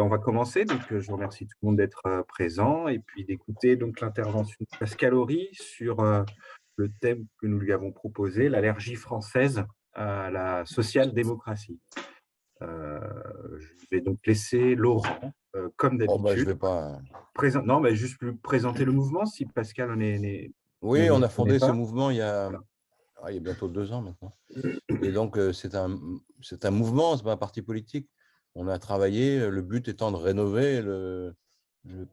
On va commencer. Donc, je vous remercie tout le monde d'être présent et puis d'écouter donc l'intervention de Pascal Horry sur le thème que nous lui avons proposé, l'allergie française à la social-démocratie. Je vais donc laisser Laurent, comme Oh bah, je d'habitude, vais pas. non, mais juste plus présenter le mouvement si Pascal ne Oui, le on a connaît fondé ce pas. mouvement Voilà. il y a bientôt 2 ans maintenant. Et donc, c'est un mouvement, c'est pas un parti politique. On a travaillé, le but étant de rénover le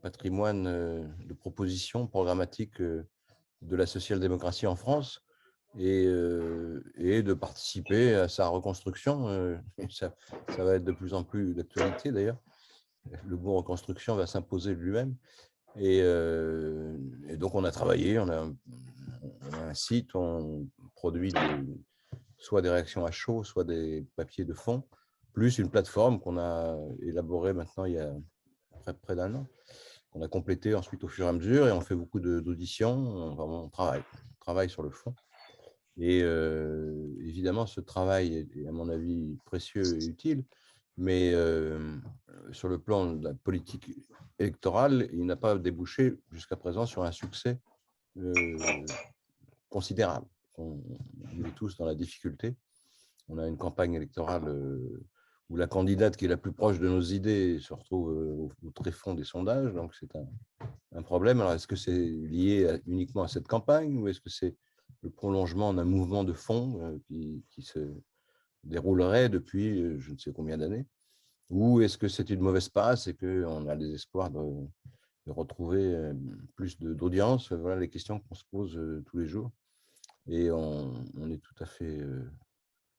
patrimoine de propositions programmatiques de la social-démocratie en France et de participer à sa reconstruction. Et ça va être de plus en plus d'actualité d'ailleurs. Le mot reconstruction va s'imposer de lui-même. Et donc, on a travaillé, on a un site, on produit soit des réactions à chaud, soit des papiers de fond, plus une plateforme qu'on a élaborée maintenant il y a près d'un an, qu'on a complété ensuite au fur et à mesure, et on fait beaucoup d'auditions, on travaille sur le fond. Et évidemment, ce travail est, à mon avis, précieux et utile, mais sur le plan de la politique électorale, il n'a pas débouché jusqu'à présent sur un succès considérable. On est tous dans la difficulté. On a une campagne électorale où la candidate qui est la plus proche de nos idées se retrouve au tréfonds des sondages, donc c'est un problème. Alors, est-ce que c'est lié uniquement à cette campagne ou est-ce que c'est le prolongement d'un mouvement de fond qui se déroulerait depuis je ne sais combien d'années? Ou est-ce que c'est une mauvaise passe et qu'on a des espoirs de retrouver plus d'audience? Voilà les questions qu'on se pose tous les jours. Et on est tout à fait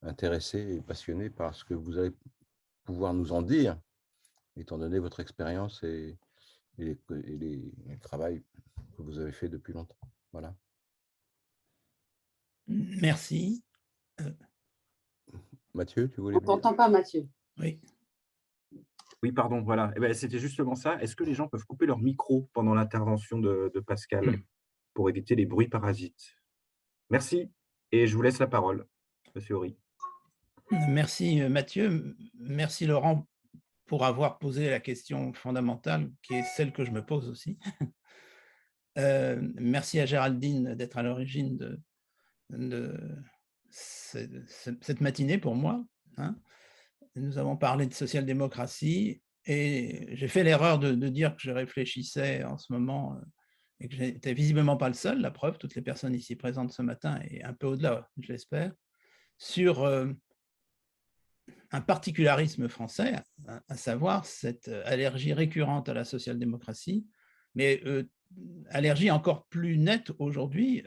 intéressé et passionné par ce que vous allez pouvoir nous en dire, étant donné votre expérience et le travail que vous avez fait depuis longtemps. Voilà. Merci. Mathieu, tu voulais On dire? t'entend pas, Mathieu. Oui. Oui, pardon, voilà. Eh ben, c'était justement ça. Est-ce que les gens peuvent couper leur micro pendant l'intervention de Pascal pour éviter les bruits parasites? Merci et je vous laisse la parole, monsieur Horry. Merci Mathieu. Merci Laurent pour avoir posé la question fondamentale qui est celle que je me pose aussi. Merci à Géraldine d'être à l'origine de cette matinée pour moi, hein. Nous avons parlé de social-démocratie et j'ai fait l'erreur de dire que je réfléchissais en ce moment et que je n'étais visiblement pas le seul, la preuve, toutes les personnes ici présentes ce matin et un peu au-delà, je l'espère, sur un particularisme français, à savoir cette allergie récurrente à la social-démocratie, mais allergie encore plus nette aujourd'hui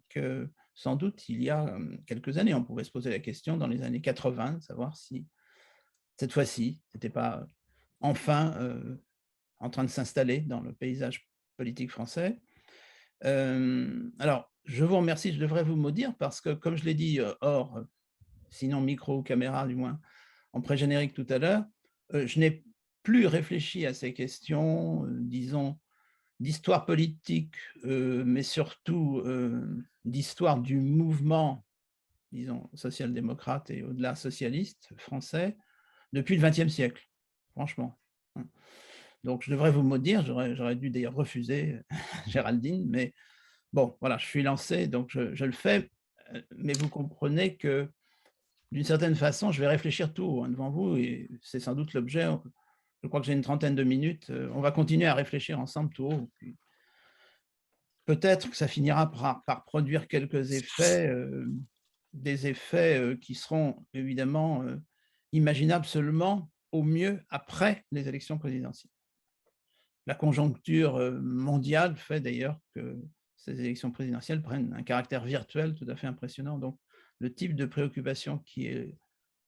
que sans doute il y a quelques années. On pouvait se poser la question dans les années 80, de savoir si cette fois-ci, ce n'était pas enfin en train de s'installer dans le paysage politique français. Alors, je vous remercie, je devrais vous maudire parce que, comme je l'ai dit hors, sinon micro ou caméra du moins, en pré-générique tout à l'heure, je n'ai plus réfléchi à ces questions, disons, d'histoire politique, mais surtout d'histoire du mouvement, disons, social-démocrate et au-delà socialiste français, depuis le XXe siècle, franchement. Donc, je devrais vous maudire, j'aurais dû d'ailleurs refuser Géraldine, mais bon, voilà, je suis lancé, donc je le fais, mais vous comprenez que d'une certaine façon, je vais réfléchir tout haut devant vous et c'est sans doute l'objet. Je crois que j'ai une trentaine de minutes. On va continuer à réfléchir ensemble tout haut. Puis peut-être que ça finira par produire quelques effets, des effets qui seront évidemment imaginables seulement au mieux après les élections présidentielles. La conjoncture mondiale fait d'ailleurs que ces élections présidentielles prennent un caractère virtuel tout à fait impressionnant. Donc, le type de préoccupation qui est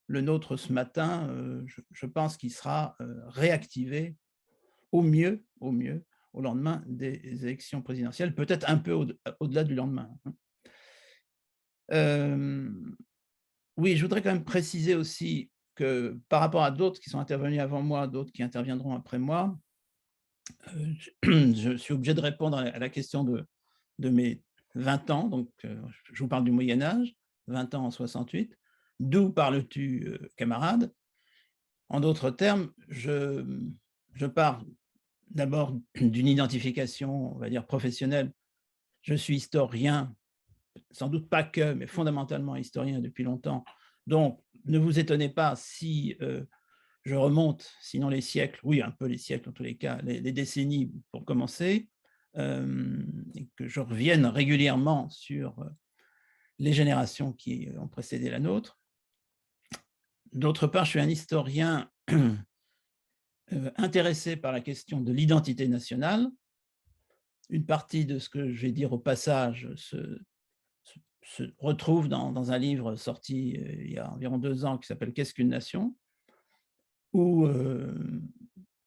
le nôtre ce matin, je pense qu'il sera réactivé au mieux, au lendemain des élections présidentielles, peut-être un peu au-delà du lendemain. Oui, je voudrais quand même préciser aussi que par rapport à d'autres qui sont intervenus avant moi, d'autres qui interviendront après moi, je suis obligé de répondre à la question de mes 20 ans, donc je vous parle du Moyen Âge, 20 ans en 68. D'où parles-tu, camarade? En d'autres termes, je je pars d'abord d'une identification, on va dire, professionnelle. Je suis historien, sans doute pas que, mais fondamentalement historien depuis longtemps. Donc, ne vous étonnez pas si je remonte, sinon les siècles, oui, un peu les siècles en tous les cas, les décennies pour commencer, et que je revienne régulièrement sur les générations qui ont précédé la nôtre. D'autre part, je suis un historien intéressé par la question de l'identité nationale. Une partie de ce que je vais dire au passage se retrouve dans un livre sorti il y a environ 2 ans qui s'appelle « Qu'est-ce qu'une nation ?», où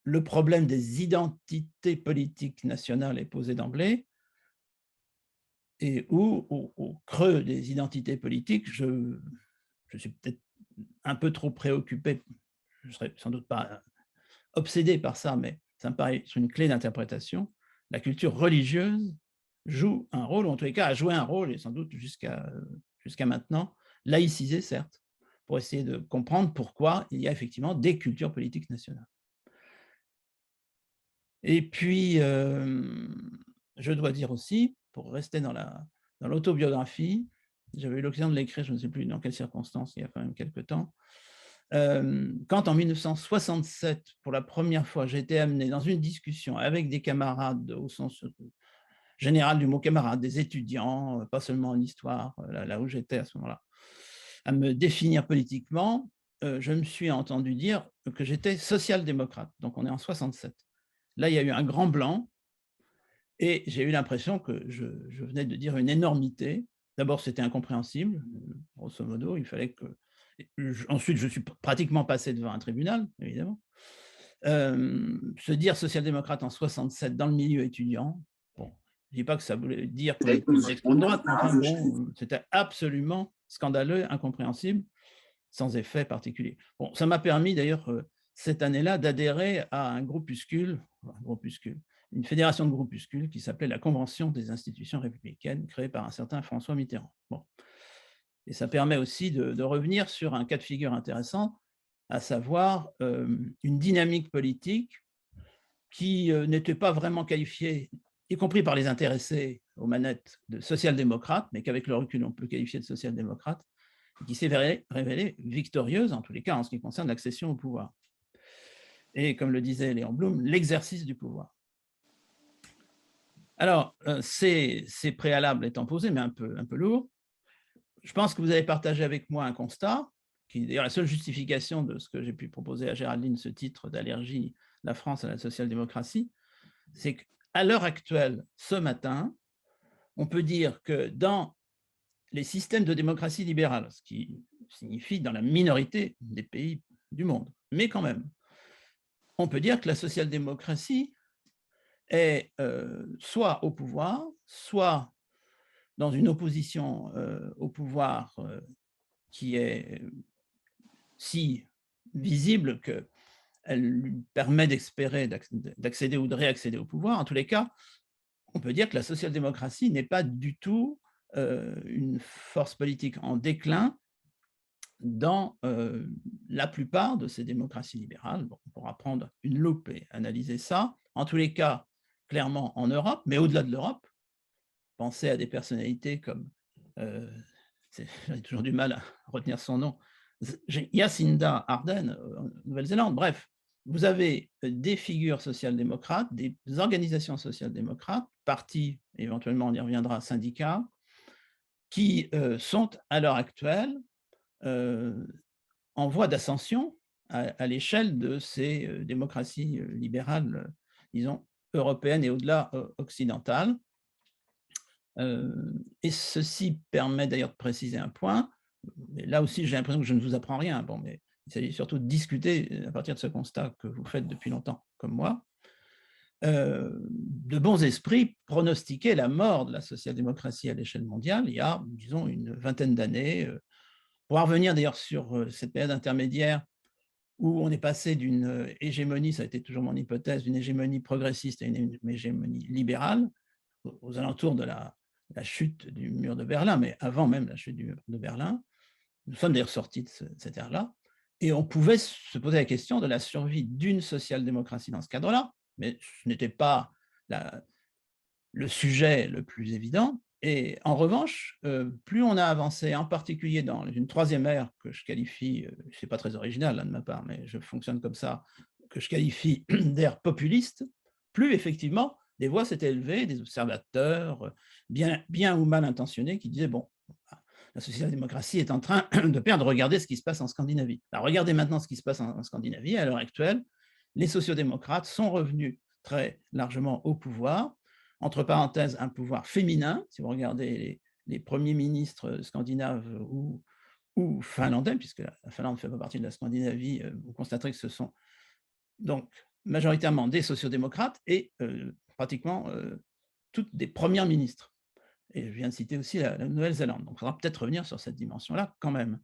le problème des identités politiques nationales est posé d'emblée, et où, au creux des identités politiques, je suis peut-être un peu trop préoccupé, je ne serais sans doute pas obsédé par ça, mais ça me paraît être une clé d'interprétation. La culture religieuse joue un rôle, ou en tous les cas a joué un rôle, et sans doute jusqu'à maintenant, laïcisé certes, pour essayer de comprendre pourquoi il y a effectivement des cultures politiques nationales. Et puis, je dois dire aussi, pour rester dans l'autobiographie, j'avais eu l'occasion de l'écrire, je ne sais plus dans quelles circonstances, il y a quand même quelques temps, quand en 1967, pour la première fois, j'ai été amené dans une discussion avec des camarades, au sens général du mot camarade, des étudiants, pas seulement en histoire, là où j'étais à ce moment-là, à me définir politiquement, je me suis entendu dire que j'étais social-démocrate. Donc on est en 67. Là, il y a eu un grand blanc et j'ai eu l'impression que je venais de dire une énormité. D'abord, c'était incompréhensible, grosso modo, il fallait que… Ensuite, je suis pratiquement passé devant un tribunal, évidemment. Se dire social-démocrate en 67 dans le milieu étudiant, bon, je ne dis pas que ça voulait dire qu'on était d'extrême droite, mais enfin, bon, c'était absolument scandaleux, incompréhensible, sans effet particulier. Bon, ça m'a permis d'ailleurs cette année-là d'adhérer à un groupuscule, une fédération de groupuscules qui s'appelait la Convention des institutions républicaines, créée par un certain François Mitterrand. Bon. Et ça permet aussi de revenir sur un cas de figure intéressant, à savoir une dynamique politique qui n'était pas vraiment qualifiée, y compris par les intéressés aux manettes, de social-démocrate, mais qu'avec le recul on peut qualifier de social-démocrate, qui s'est révélée victorieuse, en tous les cas en ce qui concerne l'accession au pouvoir. Et comme le disait Léon Blum, l'exercice du pouvoir. Alors, ces préalables étant posés, mais un peu lourds, je pense que vous avez partagé avec moi un constat, qui est d'ailleurs la seule justification de ce que j'ai pu proposer à Géraldine, ce titre d'allergie, la France à la social-démocratie, c'est qu'à l'heure actuelle, ce matin, on peut dire que dans les systèmes de démocratie libérale, ce qui signifie dans la minorité des pays du monde, mais quand même, on peut dire que la social-démocratie est soit au pouvoir, soit dans une opposition au pouvoir qui est si visible qu'elle lui permet d'espérer d'accéder ou de réaccéder au pouvoir. En tous les cas, on peut dire que la social-démocratie n'est pas du tout une force politique en déclin dans la plupart de ces démocraties libérales. Bon, on pourra prendre une loupe et analyser ça. En tous les cas, clairement en Europe, mais au-delà de l'Europe, pensez à des personnalités comme, j'ai toujours du mal à retenir son nom, Jacinda Ardern, en Nouvelle-Zélande. Bref, vous avez des figures social-démocrates, des organisations social-démocrates, partis, éventuellement on y reviendra, syndicats, qui sont à l'heure actuelle en voie d'ascension à l'échelle de ces démocraties libérales, disons, européennes et au-delà occidentales. Et ceci permet d'ailleurs de préciser un point, mais là aussi j'ai l'impression que je ne vous apprends rien, bon, mais il s'agit surtout de discuter à partir de ce constat que vous faites depuis longtemps, comme moi. De bons esprits pronostiquaient la mort de la social-démocratie à l'échelle mondiale il y a, disons, une vingtaine d'années, pour revenir d'ailleurs sur cette période intermédiaire où on est passé d'une hégémonie, ça a été toujours mon hypothèse, d'une hégémonie progressiste à une hégémonie libérale, aux alentours de la chute du mur de Berlin, mais avant même la chute du mur de Berlin. Nous sommes d'ailleurs sortis de cette ère-là. Et on pouvait se poser la question de la survie d'une social-démocratie dans ce cadre-là, mais ce n'était pas le sujet le plus évident. Et en revanche, plus on a avancé, en particulier dans une troisième ère que je qualifie, c'est pas très original là, de ma part, mais je fonctionne comme ça, que je qualifie d'ère populiste, plus effectivement des voix s'étaient élevées, des observateurs bien ou mal intentionnés qui disaient bon, la social-démocratie est en train de perdre, regardez ce qui se passe en Scandinavie. Alors regardez maintenant ce qui se passe en Scandinavie, à l'heure actuelle, les sociodémocrates sont revenus très largement au pouvoir, entre parenthèses, un pouvoir féminin, si vous regardez les premiers ministres scandinaves ou finlandais, puisque la Finlande ne fait pas partie de la Scandinavie, vous constaterez que ce sont donc majoritairement des sociodémocrates et pratiquement toutes des premières ministres. Et je viens de citer aussi la Nouvelle-Zélande, donc il faudra peut-être revenir sur cette dimension-là quand même.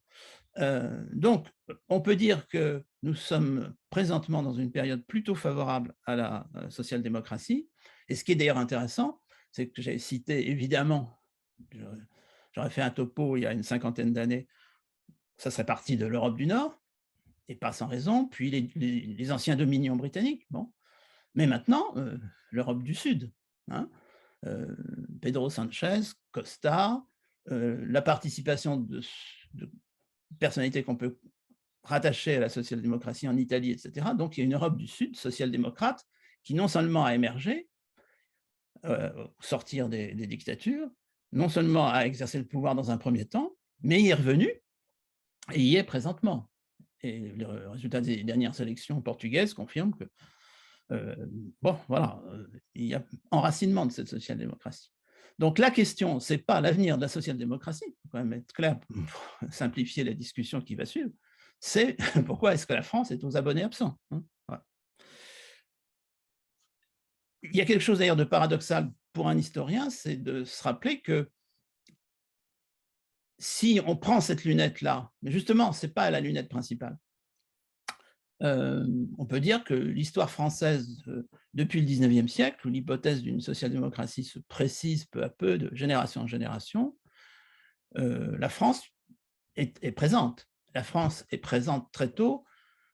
Donc, on peut dire que nous sommes présentement dans une période plutôt favorable à la social-démocratie. Et ce qui est d'ailleurs intéressant, c'est que j'ai cité évidemment, j'aurais fait un topo il y a une cinquantaine d'années, ça serait parti de l'Europe du Nord, et pas sans raison, puis les anciens dominions britanniques, bon. Mais maintenant, l'Europe du Sud, hein, Pedro Sanchez, Costa, la participation de personnalités qu'on peut rattacher à la social-démocratie en Italie, etc. Donc, il y a une Europe du Sud, social-démocrate, qui non seulement a émergé, au sortir des dictatures, non seulement a exercé le pouvoir dans un premier temps, mais y est revenu et y est présentement. Et le résultat des dernières élections portugaises confirme que, bon, voilà, il y a enracinement de cette social-démocratie. Donc la question, ce n'est pas l'avenir de la social-démocratie, il faut quand même être clair pour simplifier la discussion qui va suivre, c'est pourquoi est-ce que la France est aux abonnés absents, hein, voilà. Il y a quelque chose d'ailleurs de paradoxal pour un historien, c'est de se rappeler que si on prend cette lunette-là, mais justement, ce n'est pas la lunette principale, on peut dire que l'histoire française depuis le 19e siècle, où l'hypothèse d'une social-démocratie se précise peu à peu de génération en génération, la France est présente. La France est présente très tôt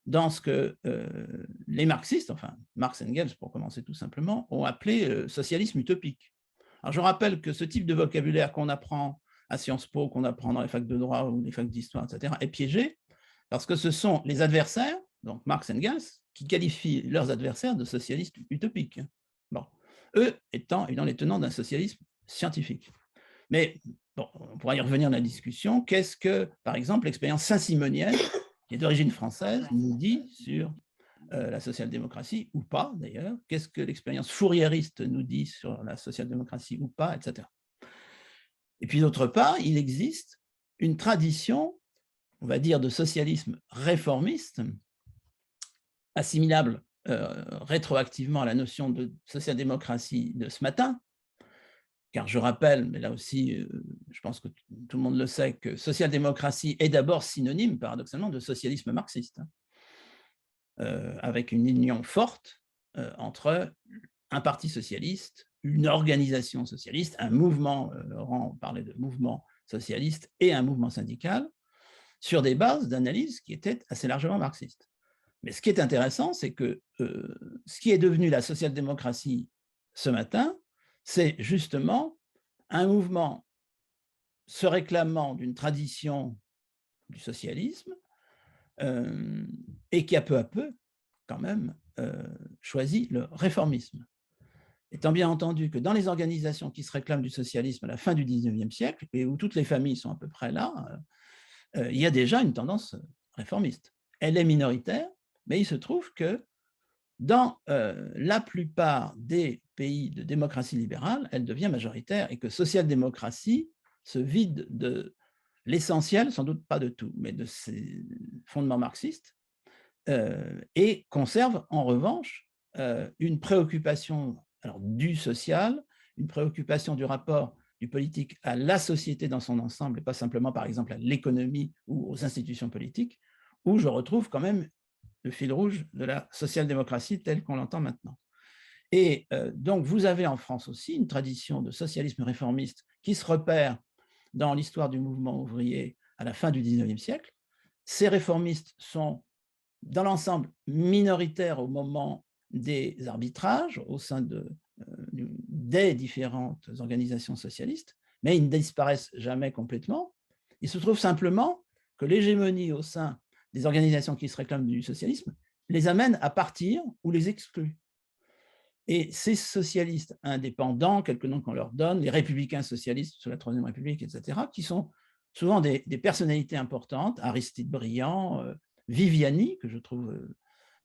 dans ce que les marxistes, enfin Marx et Engels pour commencer tout simplement, ont appelé socialisme utopique. Alors je rappelle que ce type de vocabulaire qu'on apprend à Sciences Po, qu'on apprend dans les facs de droit ou les facs d'histoire, etc., est piégé parce que ce sont les adversaires, donc Marx et Engels, qui qualifient leurs adversaires de socialistes utopiques. Bon, eux étant les tenants d'un socialisme scientifique. Mais bon, on pourra y revenir dans la discussion. Qu'est-ce que, par exemple, l'expérience saint-simonienne, qui est d'origine française, nous dit sur la social-démocratie, ou pas d'ailleurs? Qu'est-ce que l'expérience fouriériste nous dit sur la social-démocratie, ou pas, etc. Et puis d'autre part, il existe une tradition, on va dire, de socialisme réformiste, assimilable rétroactivement à la notion de social-démocratie de ce matin, car je rappelle, mais là aussi, je pense que tout le monde le sait, que social-démocratie est d'abord synonyme, paradoxalement, de socialisme marxiste, avec une union forte entre un parti socialiste, une organisation socialiste, un mouvement, Laurent parlait de mouvement socialiste, et un mouvement syndical, sur des bases d'analyse qui étaient assez largement marxistes. Mais ce qui est intéressant, c'est que ce qui est devenu la social-démocratie ce matin, c'est justement un mouvement se réclamant d'une tradition du socialisme et qui a peu à peu, quand même, choisi le réformisme. Étant bien entendu que dans les organisations qui se réclament du socialisme à la fin du 19e siècle, et où toutes les familles sont à peu près là, il y a déjà une tendance réformiste. Elle est minoritaire, mais il se trouve que dans la plupart des pays de démocratie libérale, elle devient majoritaire et que social-démocratie se vide de l'essentiel, sans doute pas de tout, mais de ses fondements marxistes, et conserve en revanche une préoccupation du social, une préoccupation du rapport du politique à la société dans son ensemble, et pas simplement par exemple à l'économie ou aux institutions politiques, où je retrouve quand même le fil rouge de la social-démocratie telle qu'on l'entend maintenant. Et donc, vous avez en France aussi une tradition de socialisme réformiste qui se repère dans l'histoire du mouvement ouvrier à la fin du 19e siècle, Ces réformistes sont, dans l'ensemble, minoritaires au moment des arbitrages au sein des différentes organisations socialistes, mais ils ne disparaissent jamais complètement. Il se trouve simplement que l'hégémonie au sein des organisations qui se réclament du socialisme les amène à partir ou les exclut. Et ces socialistes indépendants, quelques noms qu'on leur donne, les républicains socialistes sous la Troisième République, etc., qui sont souvent des personnalités importantes, Aristide Briand, Viviani, que je trouve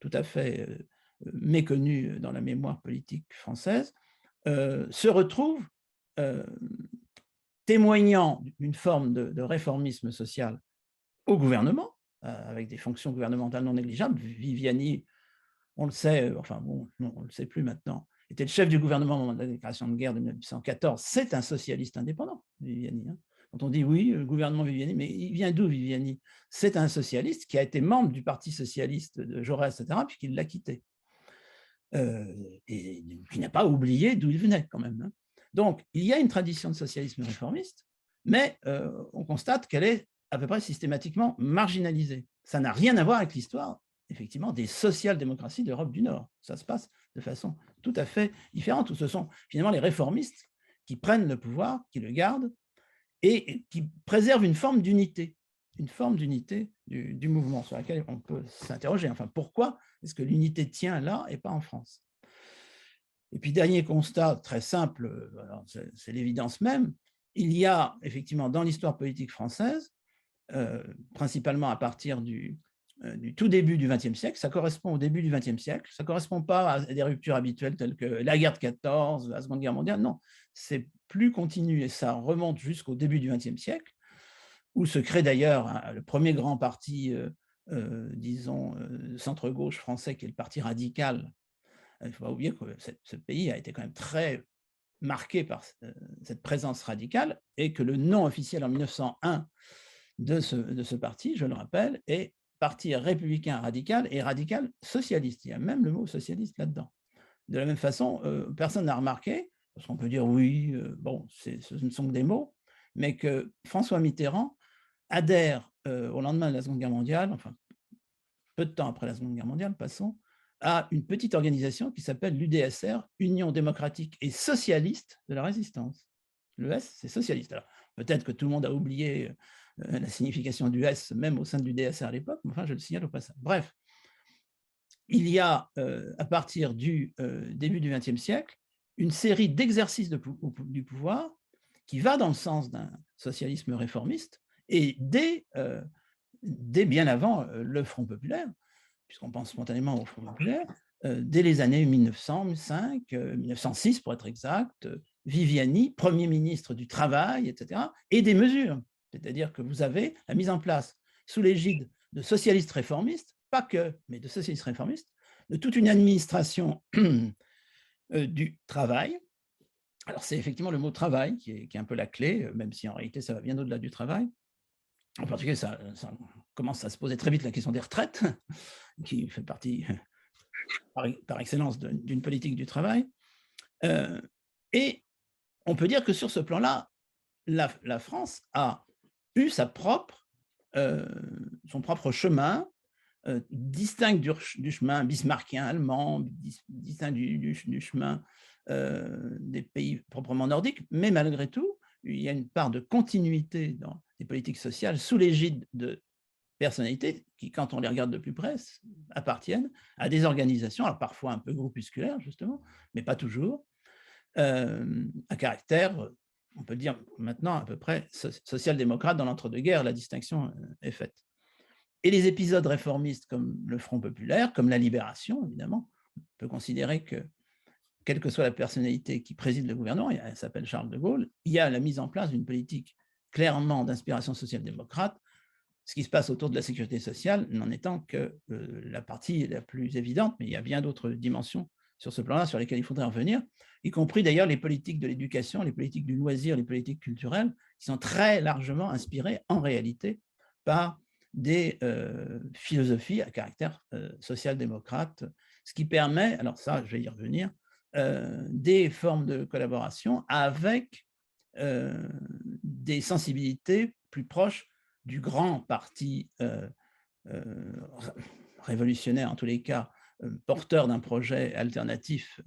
tout à fait méconnu dans la mémoire politique française, se retrouvent témoignant d'une forme de réformisme social au gouvernement, avec des fonctions gouvernementales non négligeables. Viviani, on le sait, enfin bon, non, on ne le sait plus maintenant, était le chef du gouvernement au moment de la déclaration de guerre de 1914. C'est un socialiste indépendant, Viviani. Quand on dit oui, le gouvernement Viviani, mais il vient d'où Viviani? C'est un socialiste qui a été membre du Parti socialiste de Jaurès, etc., puis qu'il l'a quitté. Et qui n'a pas oublié d'où il venait quand même. Donc, il y a une tradition de socialisme réformiste, mais on constate qu'elle est à peu près systématiquement marginalisée. Ça n'a rien à voir avec l'histoire, effectivement, des social-démocraties d'Europe du Nord. Ça se passe de façon tout à fait différente, où ce sont finalement les réformistes qui prennent le pouvoir, qui le gardent, et qui préservent une forme d'unité du mouvement, sur laquelle on peut s'interroger. Enfin, pourquoi est-ce que l'unité tient là et pas en France? Et puis, dernier constat très simple, c'est l'évidence même, il y a effectivement dans l'histoire politique française, principalement à partir du tout début du XXe siècle, ça correspond au début du XXe siècle, ça ne correspond pas à des ruptures habituelles telles que la guerre de 14, la Seconde Guerre mondiale, non, c'est plus continu et ça remonte jusqu'au début du XXe siècle, où se crée d'ailleurs le premier grand parti, disons, centre-gauche français, qui est le Parti radical. Il ne faut pas oublier que ce pays a été quand même très marqué par cette présence radicale et que le nom officiel en 1901 de ce parti, je le rappelle, est Parti républicain radical et radical socialiste. Il y a même le mot socialiste là-dedans. De la même façon, personne n'a remarqué, parce qu'on peut dire oui, bon, ce ne sont que des mots, mais que François Mitterrand adhère au lendemain de la Seconde Guerre mondiale, enfin peu de temps après la Seconde Guerre mondiale, passons, à une petite organisation qui s'appelle l'UDSR, Union démocratique et socialiste de la résistance. Le S, c'est socialiste. Alors, peut-être que tout le monde a oublié la signification du S, même au sein de l'UDSR à l'époque, mais enfin, je le signale au passage. Bref, il y a, à partir du début du XXe siècle, une série d'exercices du pouvoir qui va dans le sens d'un socialisme réformiste, et dès bien avant le Front populaire, puisqu'on pense spontanément au Front populaire, dès les années 1905, 1906 pour être exact, Viviani, Premier ministre du Travail, etc., et des mesures. C'est-à-dire que vous avez la mise en place, sous l'égide de socialistes réformistes, pas que, mais de socialistes réformistes, de toute une administration du travail. Alors, c'est effectivement le mot travail qui est un peu la clé, même si en réalité, ça va bien au-delà du travail. En particulier, ça commence à se poser très vite la question des retraites, qui fait partie, par excellence, d'une politique du travail. Et on peut dire que sur ce plan-là, la France a eu son propre chemin, distinct du chemin bismarckien allemand, distinct du chemin des pays proprement nordiques, mais malgré tout, il y a une part de continuité dans les politiques sociales sous l'égide de personnalités qui, quand on les regarde de plus près, appartiennent à des organisations, alors parfois un peu groupusculaires justement, mais pas toujours, à caractère, on peut dire maintenant à peu près social-démocrate. Dans l'entre-deux-guerres, la distinction est faite. Et les épisodes réformistes comme le Front populaire, comme la Libération, évidemment, on peut considérer que, quelle que soit la personnalité qui préside le gouvernement, elle s'appelle Charles de Gaulle, il y a la mise en place d'une politique clairement d'inspiration social-démocrate. Ce qui se passe autour de la sécurité sociale n'en étant que la partie la plus évidente, mais il y a bien d'autres dimensions sur ce plan-là sur lesquelles il faudrait en revenir, y compris d'ailleurs les politiques de l'éducation, les politiques du loisir, les politiques culturelles, qui sont très largement inspirées en réalité par des philosophies à caractère social-démocrate, ce qui permet, alors ça je vais y revenir, des formes de collaboration avec des sensibilités plus proches du grand parti révolutionnaire, en tous les cas, porteur d'un projet alternatif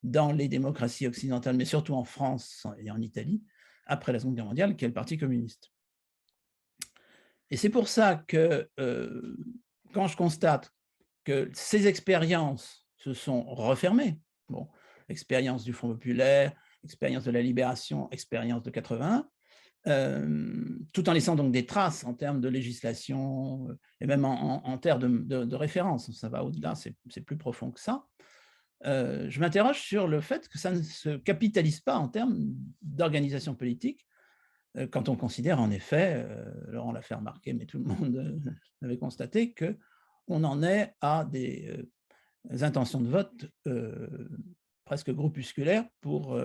dans les démocraties occidentales, mais surtout en France et en Italie, après la Seconde Guerre mondiale, qui est le Parti communiste. Et c'est pour ça que quand je constate que ces expériences se sont refermées, bon, expérience du Front populaire, expérience de la Libération, expérience de 81, tout en laissant donc des traces en termes de législation et même en termes de référence, ça va au-delà, c'est plus profond que ça. Je m'interroge sur le fait que ça ne se capitalise pas en termes d'organisation politique, quand on considère en effet, Laurent l'a fait remarquer, mais tout le monde avait constaté qu'on en est à des intentions de vote presque groupusculaires pour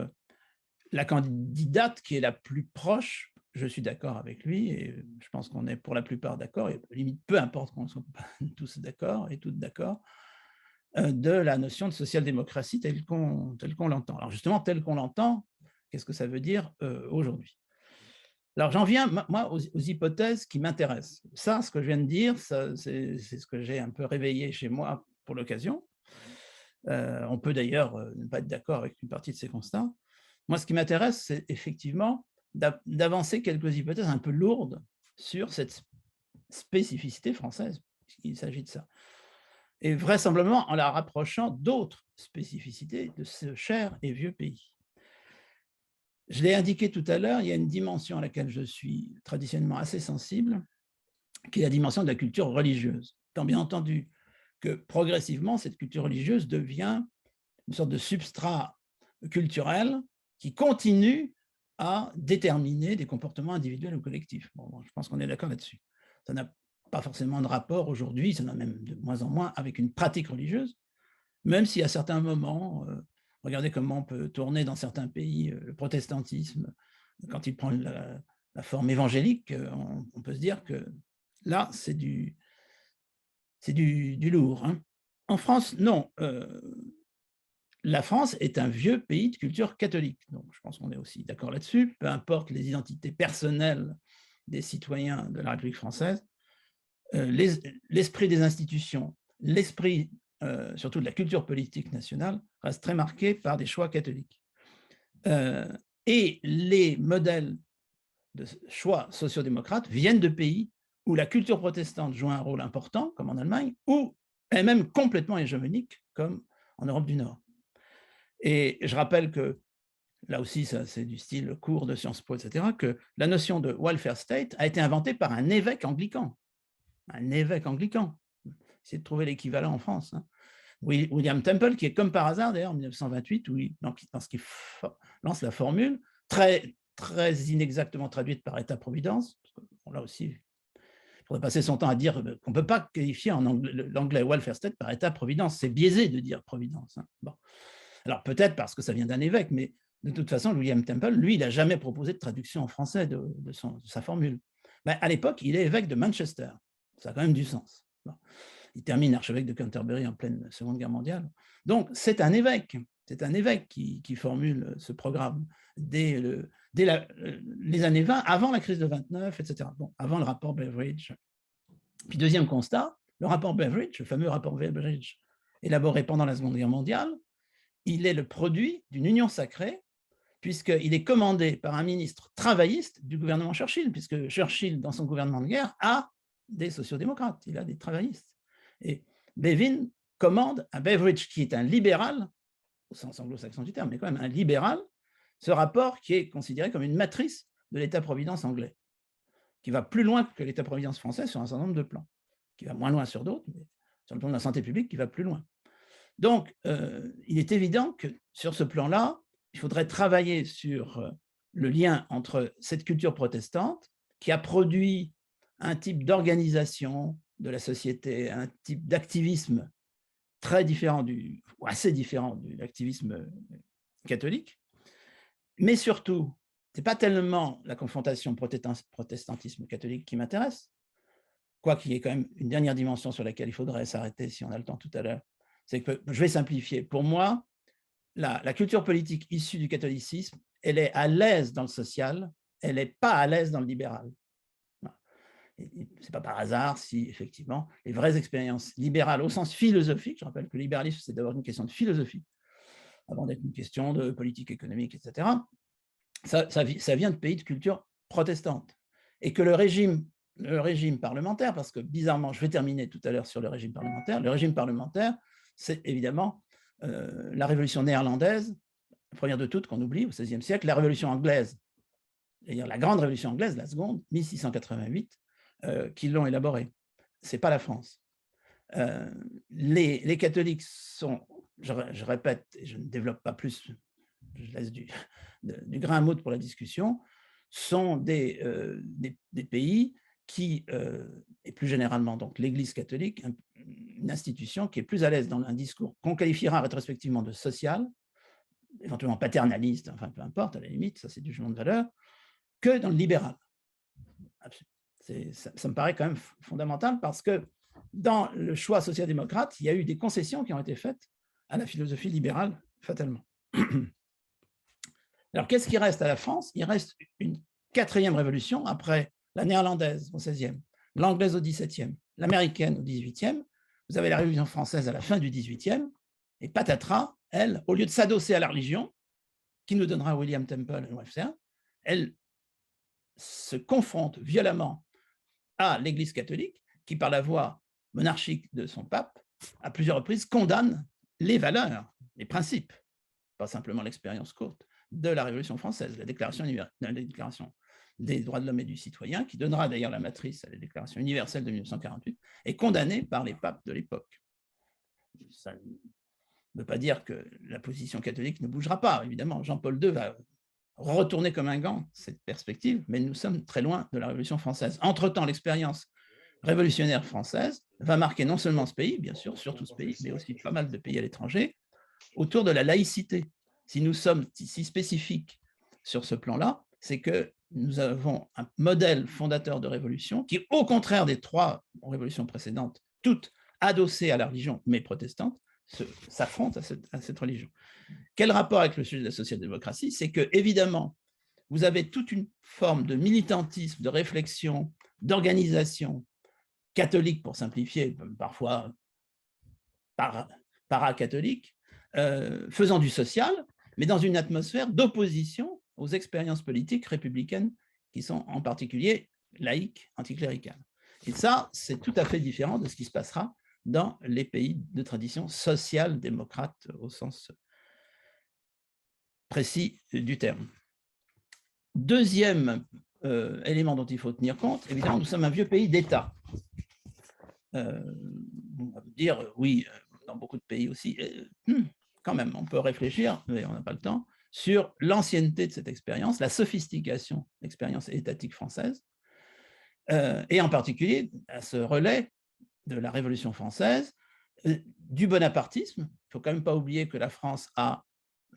la candidate qui est la plus proche. Je suis d'accord avec lui et je pense qu'on est pour la plupart d'accord, et limite peu importe qu'on ne soit pas tous d'accord et toutes d'accord, de la notion de social-démocratie telle qu'on l'entend. Alors justement, telle qu'on l'entend, qu'est-ce que ça veut dire aujourd'hui? Alors j'en viens, moi, aux hypothèses qui m'intéressent. Ça, ce que je viens de dire, c'est ce que j'ai un peu réveillé chez moi pour l'occasion. On peut d'ailleurs ne pas être d'accord avec une partie de ces constats. Moi, ce qui m'intéresse, c'est effectivement d'avancer quelques hypothèses un peu lourdes sur cette spécificité française, puisqu'il s'agit de ça. Et vraisemblablement en la rapprochant d'autres spécificités de ce cher et vieux pays. Je l'ai indiqué tout à l'heure, il y a une dimension à laquelle je suis traditionnellement assez sensible, qui est la dimension de la culture religieuse. Tant bien entendu que progressivement, cette culture religieuse devient une sorte de substrat culturel qui continue à déterminer des comportements individuels ou collectifs. Bon, je pense qu'on est d'accord là-dessus. Ça n'a pas forcément de rapport aujourd'hui, ça en a même de moins en moins avec une pratique religieuse, même si à certains moments, regardez comment on peut tourner dans certains pays le protestantisme, quand il prend la forme évangélique, on peut se dire que là, c'est du lourd. Hein. En France, non. La France est un vieux pays de culture catholique. Donc, je pense qu'on est aussi d'accord là-dessus. Peu importe les identités personnelles des citoyens de la République française, l'esprit des institutions, l'esprit surtout de la culture politique nationale reste très marqué par des choix catholiques. Et les modèles de choix sociodémocrates viennent de pays où la culture protestante joue un rôle important, comme en Allemagne, ou est même complètement hégémonique, comme en Europe du Nord. Et je rappelle que, là aussi, ça c'est du style cours de Sciences Po, etc., que la notion de welfare state a été inventée par un évêque anglican. Un évêque anglican. Essayez de trouver l'équivalent en France. Hein. William Temple, qui est comme par hasard, d'ailleurs, en 1928, lorsqu'il lance la formule, très, très inexactement traduite par État-providence, bon, là aussi, il faudrait passer son temps à dire qu'on ne peut pas qualifier en l'anglais welfare state par État-providence. C'est biaisé de dire providence. Hein. Bon. Alors peut-être parce que ça vient d'un évêque, mais de toute façon, William Temple, lui, il n'a jamais proposé de traduction en français de sa formule. Ben, à l'époque, il est évêque de Manchester. Ça a quand même du sens. Bon. Il termine archevêque de Canterbury en pleine Seconde Guerre mondiale. Donc, c'est un évêque qui formule ce programme dès les années 20, avant la crise de 29, etc. Bon, avant le rapport Beveridge. Puis deuxième constat, le rapport Beveridge, le fameux rapport Beveridge, élaboré pendant la Seconde Guerre mondiale, il est le produit d'une union sacrée, puisqu'il est commandé par un ministre travailliste du gouvernement Churchill, puisque Churchill, dans son gouvernement de guerre, a des sociodémocrates, il a des travaillistes. Et Bevin commande à Beveridge, qui est un libéral, au sens anglo-saxon du terme, mais quand même un libéral, ce rapport qui est considéré comme une matrice de l'État-providence anglais, qui va plus loin que l'État-providence français sur un certain nombre de plans, qui va moins loin sur d'autres, mais sur le plan de la santé publique, qui va plus loin. Donc, il est évident que sur ce plan-là, il faudrait travailler sur le lien entre cette culture protestante qui a produit un type d'organisation de la société, un type d'activisme très différent ou assez différent de l'activisme catholique, mais surtout, ce n'est pas tellement la confrontation protestantisme-catholique qui m'intéresse, quoi qu'il y ait quand même une dernière dimension sur laquelle il faudrait s'arrêter si on a le temps tout à l'heure. C'est que, je vais simplifier, pour moi, la culture politique issue du catholicisme, elle est à l'aise dans le social, elle n'est pas à l'aise dans le libéral. Ce n'est pas par hasard si, effectivement, les vraies expériences libérales au sens philosophique, je rappelle que le libéralisme, c'est d'abord une question de philosophie, avant d'être une question de politique économique, etc., ça vient de pays de culture protestante. Et que le régime parlementaire, parce que bizarrement, je vais terminer tout à l'heure sur le régime parlementaire, c'est évidemment la révolution néerlandaise, la première de toutes qu'on oublie au XVIe siècle, la révolution anglaise, c'est-à-dire la grande révolution anglaise, la seconde, 1688, qui l'ont élaborée. Ce n'est pas la France. Les catholiques sont, je répète, et je ne développe pas plus, je laisse du grain à moudre pour la discussion, sont des pays qui, et plus généralement donc l'Église catholique, une institution qui est plus à l'aise dans un discours qu'on qualifiera rétrospectivement de social, éventuellement paternaliste, enfin peu importe, à la limite, ça c'est du jugement de valeur, que dans le libéral. Ça me paraît quand même fondamental parce que dans le choix social-démocrate, il y a eu des concessions qui ont été faites à la philosophie libérale, fatalement. Alors, qu'est-ce qui reste à la France? Il reste une quatrième révolution après la néerlandaise au XVIe, l'anglaise au XVIIe, l'américaine au XVIIIe. Vous avez la Révolution française à la fin du XVIIIe, et patatras, elle, au lieu de s'adosser à la religion, qui nous donnera William Temple et l'UFCA, elle se confronte violemment à l'Église catholique, qui, par la voie monarchique de son pape, à plusieurs reprises, condamne les valeurs, les principes, pas simplement l'expérience courte, de la Révolution française, la déclaration des droits de l'homme et du citoyen, qui donnera d'ailleurs la matrice à la déclaration universelle de 1948, est condamnée par les papes de l'époque. Ça ne veut pas dire que la position catholique ne bougera pas, évidemment. Jean-Paul II va retourner comme un gant cette perspective, mais nous sommes très loin de la Révolution française. Entre-temps, l'expérience révolutionnaire française va marquer non seulement ce pays, bien sûr, surtout ce pays, mais aussi pas mal de pays à l'étranger, autour de la laïcité. Si nous sommes si spécifiques sur ce plan-là, c'est que nous avons un modèle fondateur de révolution qui, au contraire des trois révolutions précédentes, toutes adossées à la religion, mais protestantes, s'affrontent à cette religion. Quel rapport avec le sujet de la social-démocratie? C'est que, évidemment, vous avez toute une forme de militantisme, de réflexion, d'organisation catholique, pour simplifier, parfois para-catholique, faisant du social, mais dans une atmosphère d'opposition aux expériences politiques républicaines qui sont en particulier laïques, anticléricales. Et ça, c'est tout à fait différent de ce qui se passera dans les pays de tradition social-démocrate au sens précis du terme. Deuxième élément dont il faut tenir compte, évidemment, nous sommes un vieux pays d'État. On va me dire, oui, dans beaucoup de pays aussi, quand même, on peut réfléchir, mais on n'a pas le temps, sur l'ancienneté de cette expérience, la sophistication de l'expérience étatique française, et en particulier à ce relais de la Révolution française, du bonapartisme. Il ne faut quand même pas oublier que la France a,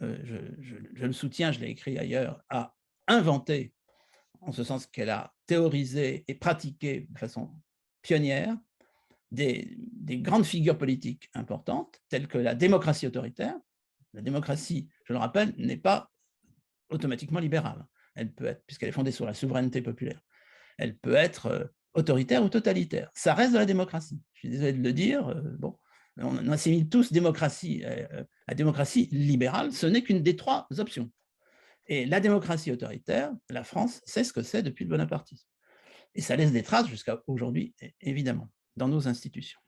je le soutiens, je l'ai écrit ailleurs, a inventé, en ce sens qu'elle a théorisé et pratiqué de façon pionnière, des grandes figures politiques importantes, telles que la démocratie autoritaire. La démocratie, je le rappelle, n'est pas automatiquement libérale. Elle peut être, puisqu'elle est fondée sur la souveraineté populaire, elle peut être autoritaire ou totalitaire. Ça reste de la démocratie. Je suis désolé de le dire. Bon, on assimile tous démocratie à démocratie libérale. Ce n'est qu'une des trois options. Et la démocratie autoritaire, la France sait ce que c'est depuis le bonapartisme. Et ça laisse des traces jusqu'à aujourd'hui, évidemment, dans nos institutions.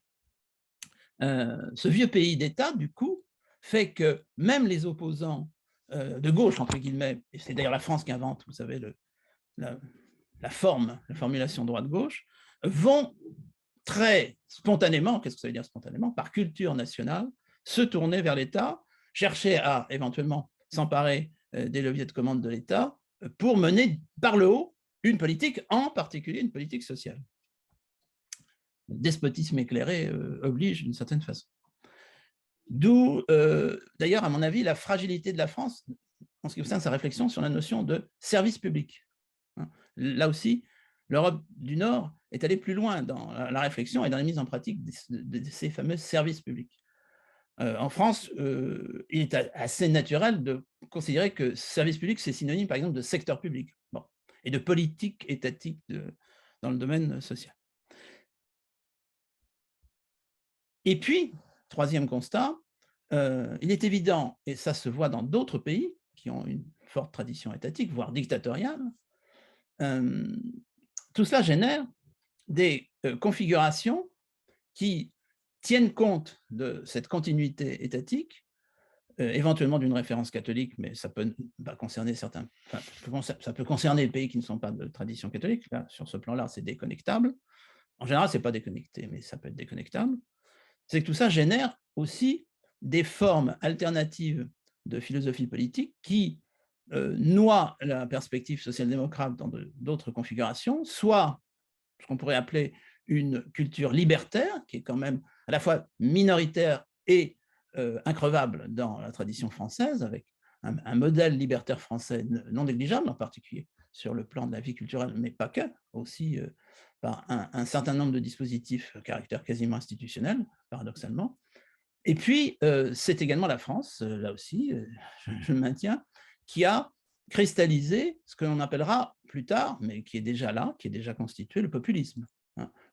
Ce vieux pays d'État, du coup, fait que même les opposants de gauche, entre guillemets, et c'est d'ailleurs la France qui invente, vous savez, la formulation droite-gauche, vont très spontanément, qu'est-ce que ça veut dire spontanément, par culture nationale, se tourner vers l'État, chercher à éventuellement s'emparer des leviers de commande de l'État pour mener par le haut une politique, en particulier une politique sociale. Le despotisme éclairé oblige d'une certaine façon. D'où, d'ailleurs, à mon avis, la fragilité de la France en ce qui concerne sa réflexion sur la notion de service public. Là aussi, l'Europe du Nord est allée plus loin dans la réflexion et dans la mise en pratique de ces fameux services publics. En France, il est assez naturel de considérer que service public, c'est synonyme, par exemple, de secteur public et de politique étatique dans le domaine social. Et puis, troisième constat, il est évident, et ça se voit dans d'autres pays qui ont une forte tradition étatique, voire dictatoriale, tout cela génère des configurations qui tiennent compte de cette continuité étatique, éventuellement d'une référence catholique, mais ça peut concerner certains, ça peut concerner les pays qui ne sont pas de tradition catholique. Là, sur ce plan-là, c'est déconnectable. En général, ce n'est pas déconnecté, mais ça peut être déconnectable. C'est que tout ça génère aussi des formes alternatives de philosophie politique qui noient la perspective social-démocrate dans d'autres configurations, soit ce qu'on pourrait appeler une culture libertaire, qui est quand même à la fois minoritaire et increvable dans la tradition française, avec un modèle libertaire français non négligeable, en particulier sur le plan de la vie culturelle, mais pas que, aussi par un certain nombre de dispositifs à caractère quasiment institutionnel, paradoxalement. Et puis, c'est également la France, là aussi, je le maintiens, qui a cristallisé ce que l'on appellera plus tard, mais qui est déjà là, qui est déjà constitué, le populisme.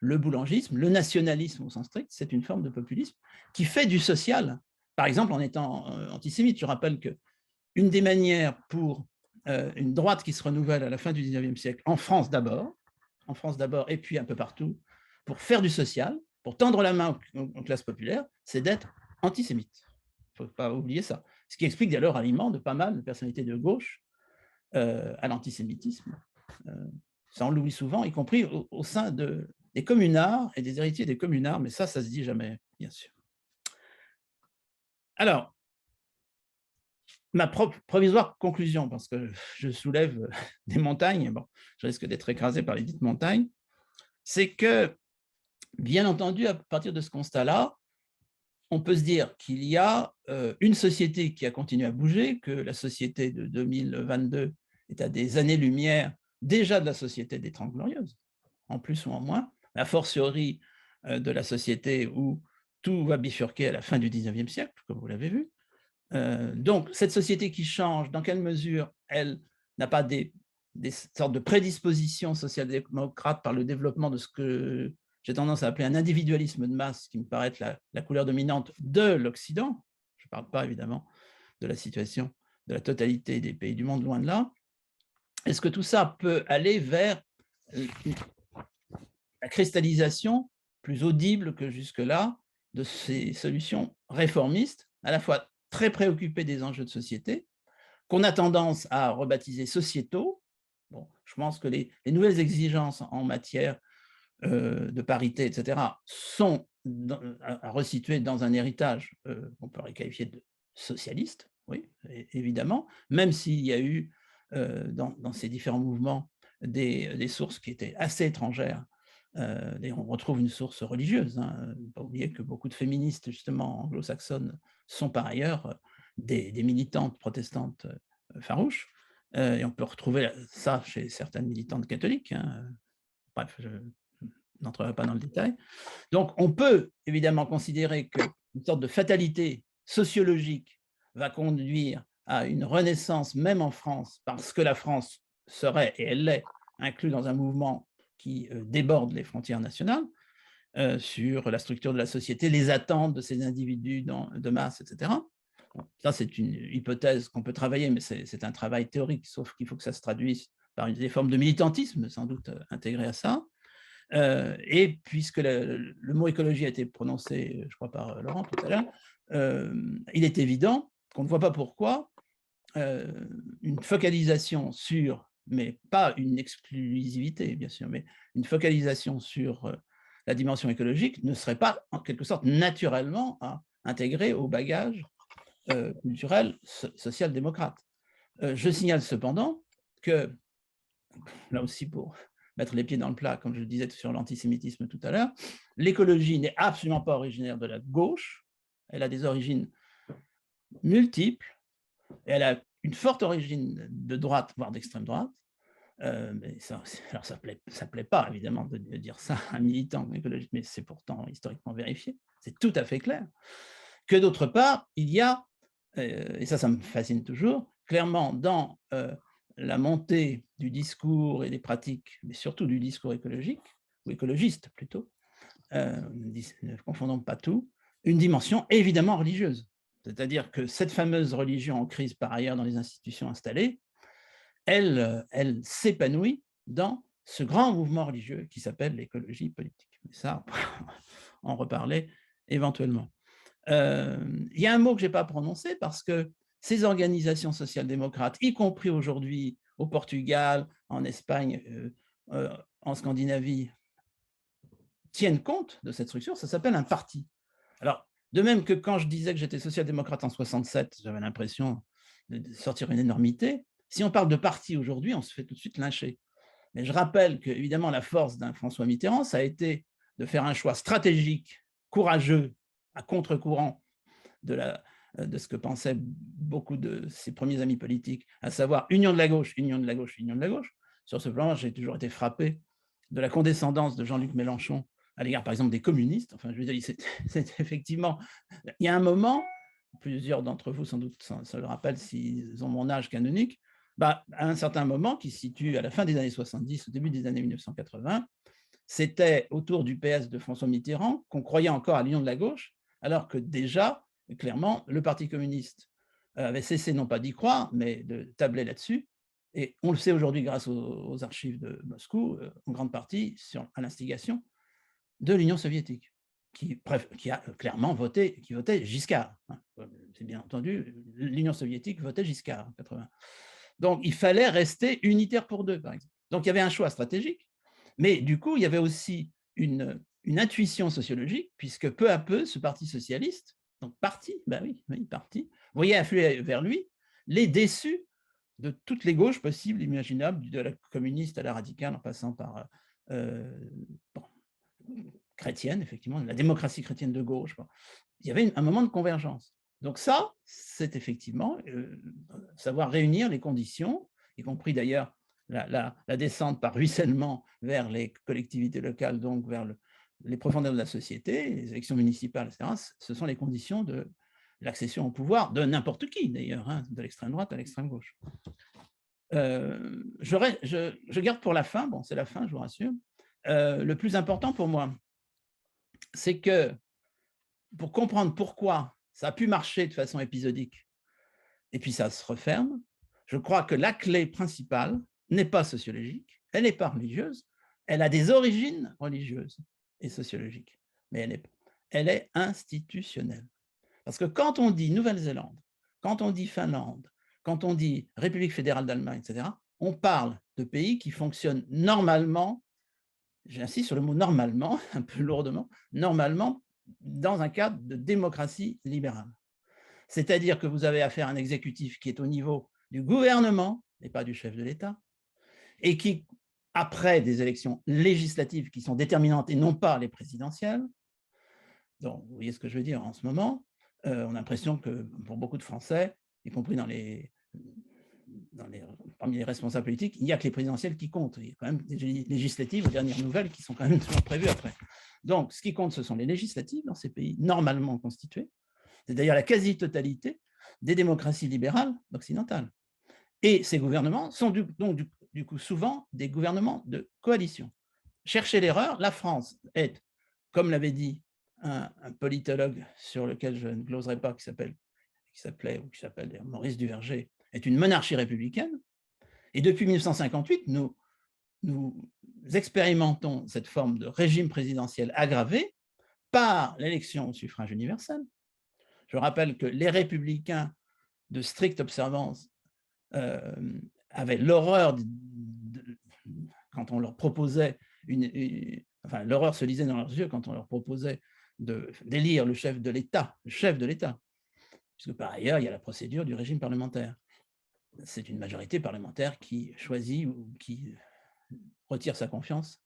Le boulangisme, le nationalisme au sens strict, c'est une forme de populisme qui fait du social. Par exemple, en étant antisémite, je rappelle qu'une des manières pour une droite qui se renouvelle à la fin du 19e siècle, en France d'abord, et puis un peu partout, pour faire du social, pour tendre la main aux classes populaires, c'est d'être antisémite. Il ne faut pas oublier ça. Ce qui explique d'ailleurs l'aliment de pas mal de personnalités de gauche à l'antisémitisme. Ça, on l'oublie souvent, y compris au sein des communards et des héritiers des communards, mais ça se dit jamais, bien sûr. Alors, ma provisoire conclusion, parce que je soulève des montagnes, bon, je risque d'être écrasé par les dites montagnes, c'est que, bien entendu, à partir de ce constat-là, on peut se dire qu'il y a une société qui a continué à bouger, que la société de 2022 est à des années-lumière déjà de la société des Trente Glorieuses, en plus ou en moins, a fortiori de la société où tout va bifurquer à la fin du 19e siècle, comme vous l'avez vu. Donc, cette société qui change, dans quelle mesure elle n'a pas des sortes de prédispositions social-démocrates par le développement de ce que j'ai tendance à appeler un individualisme de masse, qui me paraît être la couleur dominante de l'Occident. Je ne parle pas évidemment de la situation de la totalité des pays du monde, loin de là. Est-ce que tout ça peut aller vers la cristallisation, plus audible que jusque-là, de ces solutions réformistes, à la fois très préoccupées des enjeux de société, qu'on a tendance à rebaptiser sociétaux. Bon, je pense que les nouvelles exigences en matière de parité, etc., sont à resituer dans un héritage qu'on peut qualifier de socialiste, oui, évidemment, même s'il y a eu dans ces différents mouvements des sources qui étaient assez étrangères. Et on retrouve une source religieuse. Ne pas oublier que beaucoup de féministes, justement, anglo-saxonnes, sont par ailleurs des militantes protestantes farouches. Et on peut retrouver ça chez certaines militantes catholiques. Bref, je n'entrerai pas dans le détail. Donc, on peut évidemment considérer qu'une sorte de fatalité sociologique va conduire à une renaissance, même en France, parce que la France serait, et elle l'est, inclue dans un mouvement qui déborde les frontières nationales, sur la structure de la société, les attentes de ces individus de masse, etc. Bon, ça, c'est une hypothèse qu'on peut travailler, mais c'est un travail théorique, sauf qu'il faut que ça se traduise par des formes de militantisme, sans doute intégrées à ça. Et puisque le mot écologie a été prononcé, je crois, par Laurent tout à l'heure, il est évident qu'on ne voit pas pourquoi une focalisation sur, mais pas une exclusivité, bien sûr, mais une focalisation sur la dimension écologique ne serait pas, en quelque sorte, naturellement à intégrer au bagage culturel social-démocrate. Je signale cependant que, là aussi pour mettre les pieds dans le plat, comme je le disais sur l'antisémitisme tout à l'heure, l'écologie n'est absolument pas originaire de la gauche, elle a des origines multiples, et elle a une forte origine de droite, voire d'extrême droite. Mais ça ne plaît pas, évidemment, de dire ça à un militant écologiste, mais c'est pourtant historiquement vérifié, c'est tout à fait clair, que d'autre part, il y a, et ça me fascine toujours, clairement dans la montée du discours et des pratiques, mais surtout du discours écologique, ou écologiste plutôt, ne confondons pas tout, une dimension évidemment religieuse. C'est-à-dire que cette fameuse religion en crise par ailleurs dans les institutions installées, elle s'épanouit dans ce grand mouvement religieux qui s'appelle l'écologie politique. Mais ça, on en reparler éventuellement. Il y a un mot que je n'ai pas prononcé parce que ces organisations social-démocrates, y compris aujourd'hui au Portugal, en Espagne, en Scandinavie, tiennent compte de cette structure, ça s'appelle un parti. Alors, de même que quand je disais que j'étais social-démocrate en 67, j'avais l'impression de sortir une énormité, si on parle de parti aujourd'hui, on se fait tout de suite lyncher. Mais je rappelle que, évidemment, la force d'un François Mitterrand, ça a été de faire un choix stratégique, courageux, à contre-courant de ce que pensaient beaucoup de ses premiers amis politiques, à savoir union de la gauche, union de la gauche, union de la gauche. Sur ce plan, j'ai toujours été frappé de la condescendance de Jean-Luc Mélenchon à l'égard, par exemple, des communistes. Enfin, je veux dire, c'est effectivement… Il y a un moment, plusieurs d'entre vous, sans doute, ça le rappellent s'ils ont mon âge canonique, à un certain moment, qui se situe à la fin des années 70, au début des années 1980, c'était autour du PS de François Mitterrand qu'on croyait encore à l'union de la gauche, alors que déjà, clairement, le Parti communiste avait cessé non pas d'y croire, mais de tabler là-dessus. Et on le sait aujourd'hui grâce aux archives de Moscou, en grande partie à l'instigation de l'Union soviétique, qui a clairement voté, qui votait Giscard. C'est bien entendu, l'Union soviétique votait Giscard en 80. Donc, il fallait rester unitaire pour deux, par exemple. Donc, il y avait un choix stratégique, mais du coup, il y avait aussi une intuition sociologique, puisque peu à peu, ce parti socialiste, donc parti, parti, voyait affluer vers lui les déçus de toutes les gauches possibles, imaginables, de la communiste à la radicale, en passant par chrétienne, effectivement, la démocratie chrétienne de gauche. Il y avait un moment de convergence. Donc ça, c'est effectivement savoir réunir les conditions, y compris d'ailleurs la descente par ruissellement vers les collectivités locales, donc vers les profondeurs de la société, les élections municipales, etc. Ce sont les conditions de l'accession au pouvoir de n'importe qui, d'ailleurs, de l'extrême droite à l'extrême gauche. Je garde pour la fin, bon, c'est la fin, je vous rassure, le plus important pour moi, c'est que pour comprendre pourquoi ça a pu marcher de façon épisodique et puis ça se referme, je crois que la clé principale n'est pas sociologique, elle n'est pas religieuse, elle a des origines religieuses et sociologiques, mais elle est institutionnelle. Parce que quand on dit Nouvelle-Zélande, quand on dit Finlande, quand on dit République fédérale d'Allemagne, etc., on parle de pays qui fonctionnent normalement, j'insiste sur le mot normalement, un peu lourdement, normalement dans un cadre de démocratie libérale. C'est-à-dire que vous avez affaire à un exécutif qui est au niveau du gouvernement et pas du chef de l'État, et qui, après des élections législatives qui sont déterminantes et non pas les présidentielles, donc vous voyez ce que je veux dire en ce moment, on a l'impression que pour beaucoup de Français, y compris parmi les responsables politiques, il n'y a que les présidentielles qui comptent. Il y a quand même des législatives aux dernières nouvelles qui sont quand même toujours prévues après. Donc, ce qui compte, ce sont les législatives dans ces pays normalement constitués. C'est d'ailleurs la quasi-totalité des démocraties libérales occidentales. Et ces gouvernements sont donc du coup souvent des gouvernements de coalition. Cherchez l'erreur, la France est, comme l'avait dit un politologue sur lequel je ne gloserai pas, qui s'appelle Maurice Duverger, est une monarchie républicaine. Et depuis 1958, nous expérimentons cette forme de régime présidentiel aggravé par l'élection au suffrage universel. Je rappelle que les républicains de stricte observance avaient l'horreur quand on leur proposait enfin, l'horreur se lisait dans leurs yeux quand on leur proposait d'élire le chef de l'État, puisque par ailleurs, il y a la procédure du régime parlementaire. C'est une majorité parlementaire qui choisit ou qui retire sa confiance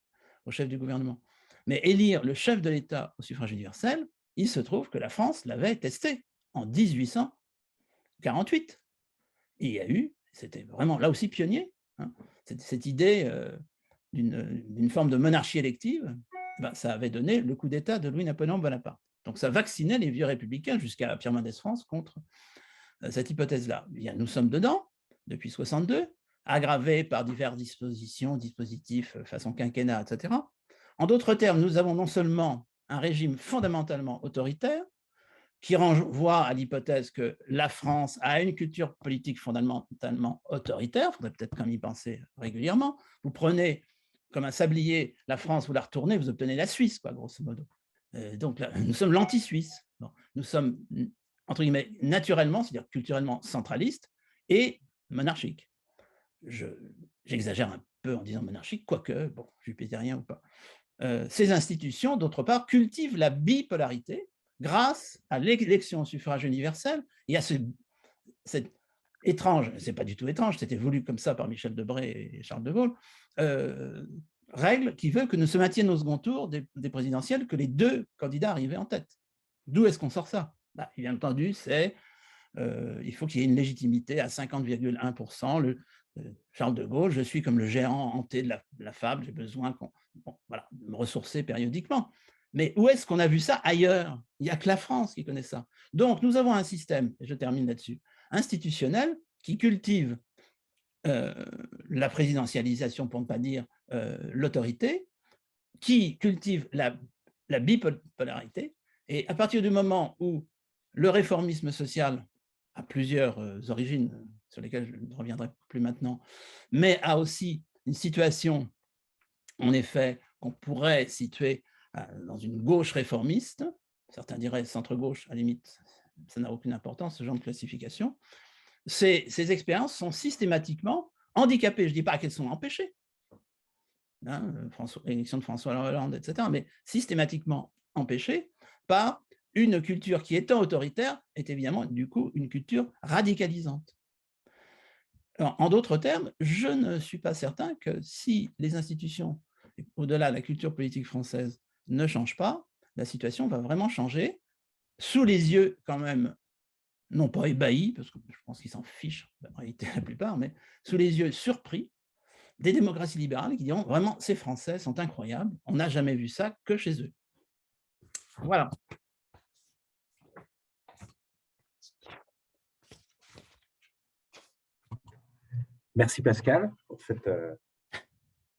au chef du gouvernement. Mais élire le chef de l'État au suffrage universel, il se trouve que la France l'avait testé en 1848. Et il y a eu, c'était vraiment là aussi pionnier, cette idée d'une forme de monarchie élective, ça avait donné le coup d'État de Louis-Napoléon Bonaparte. Donc ça vaccinait les vieux républicains jusqu'à Pierre Mendès France contre cette hypothèse-là. Nous sommes dedans depuis 62, aggravée par diverses dispositifs façon quinquennat, etc. En d'autres termes, nous avons non seulement un régime fondamentalement autoritaire, qui renvoie à l'hypothèse que la France a une culture politique fondamentalement autoritaire, il faudrait peut-être quand même y penser régulièrement. Vous prenez comme un sablier la France, vous la retournez, vous obtenez la Suisse, quoi, grosso modo. Donc là, nous sommes l'anti-Suisse. Bon, nous sommes, entre guillemets, naturellement, c'est-à-dire culturellement centralistes et monarchiques. J'exagère un peu en disant monarchique, quoique, bon, jupitérien ou pas. Ces institutions, d'autre part, cultivent la bipolarité grâce à l'élection au suffrage universel. Il y a cette étrange, c'est pas du tout étrange, c'était voulu comme ça par Michel Debré et Charles de Gaulle, règle qui veut que ne se maintiennent au second tour des présidentielles que les deux candidats arrivés en tête. D'où est-ce qu'on sort ça? Bien entendu, il faut qu'il y ait une légitimité à 50,1%. Charles de Gaulle, je suis comme le géant hanté de la fable, j'ai besoin de me ressourcer périodiquement. Mais où est-ce qu'on a vu ça ailleurs? Il n'y a que la France qui connaît ça. Donc, nous avons un système, et je termine là-dessus, institutionnel qui cultive la présidentialisation, pour ne pas dire l'autorité, qui cultive la bipolarité. Et à partir du moment où le réformisme social a plusieurs origines, sur lesquelles je ne reviendrai plus maintenant, mais a aussi une situation, en effet, qu'on pourrait situer dans une gauche réformiste, certains diraient centre-gauche, à la limite, ça n'a aucune importance, ce genre de classification. Ces expériences sont systématiquement handicapées. Je ne dis pas qu'elles sont empêchées, l'élection de François Hollande, etc., mais systématiquement empêchées par une culture qui, étant autoritaire, est évidemment, du coup, une culture radicalisante. Alors, en d'autres termes, je ne suis pas certain que si les institutions, au-delà de la culture politique française, ne changent pas, la situation va vraiment changer sous les yeux quand même, non pas ébahis, parce que je pense qu'ils s'en fichent, en réalité la plupart, mais sous les yeux surpris des démocraties libérales qui diront vraiment, ces Français sont incroyables, on n'a jamais vu ça que chez eux. Voilà. Merci Pascal pour cette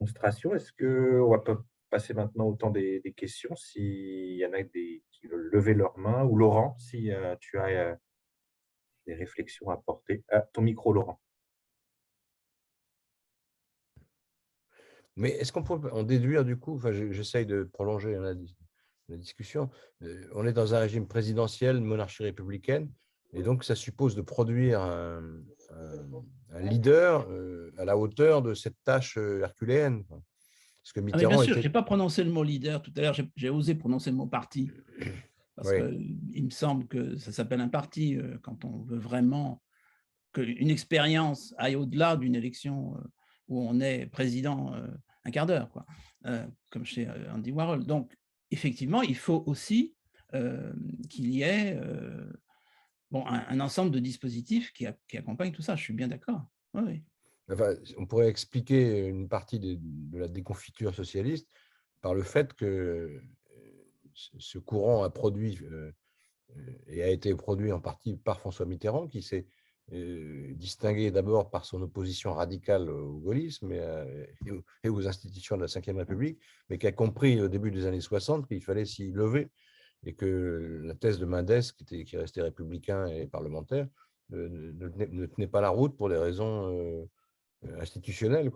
démonstration. Est-ce qu'on va passer maintenant au temps des questions, s'il y en a qui veulent lever leur main, ou Laurent, si tu as des réflexions à apporter. Ton micro, Laurent. Mais est-ce qu'on peut en déduire du coup, enfin, j'essaye de prolonger la discussion, on est dans un régime présidentiel, monarchie républicaine, et donc ça suppose de produire un leader à la hauteur de cette tâche herculéenne. Parce que Mitterrand bien sûr, je n'ai pas prononcé le mot leader tout à l'heure, j'ai osé prononcer le mot parti, parce qu'il me semble que ça s'appelle un parti quand on veut vraiment qu'une expérience aille au-delà d'une élection où on est président un quart d'heure, comme chez Andy Warhol. Donc, effectivement, il faut aussi qu'il y ait un ensemble de dispositifs qui accompagnent tout ça. Je suis bien d'accord. Oui. Enfin, on pourrait expliquer une partie de la déconfiture socialiste par le fait que ce courant a produit et a été produit en partie par François Mitterrand, qui s'est distingué d'abord par son opposition radicale au gaullisme et aux institutions de la Ve République, mais qui a compris au début des années 60 qu'il fallait s'y lever et que la thèse de Mendes, qui restait républicain et parlementaire, ne tenait pas la route pour des raisons institutionnelles.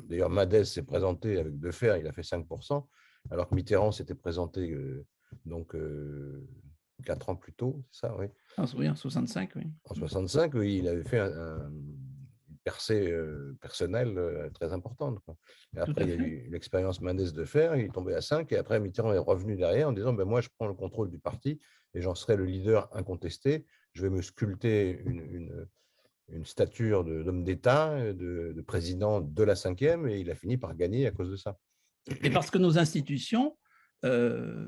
D'ailleurs, Mendes s'est présenté avec Defer, il a fait 5%, alors que Mitterrand s'était présenté 4 ans plus tôt, c'est ça, oui. Oui, en 65, oui. En 65, oui, il avait fait une percée personnelle très importante. Et après, il y a eu l'expérience Mendes de fer, il est tombé à 5, et après, Mitterrand est revenu derrière en disant moi, je prends le contrôle du parti et j'en serai le leader incontesté. Je vais me sculpter une stature d'homme d'État, de président de la 5e, et il a fini par gagner à cause de ça. Et parce que nos institutions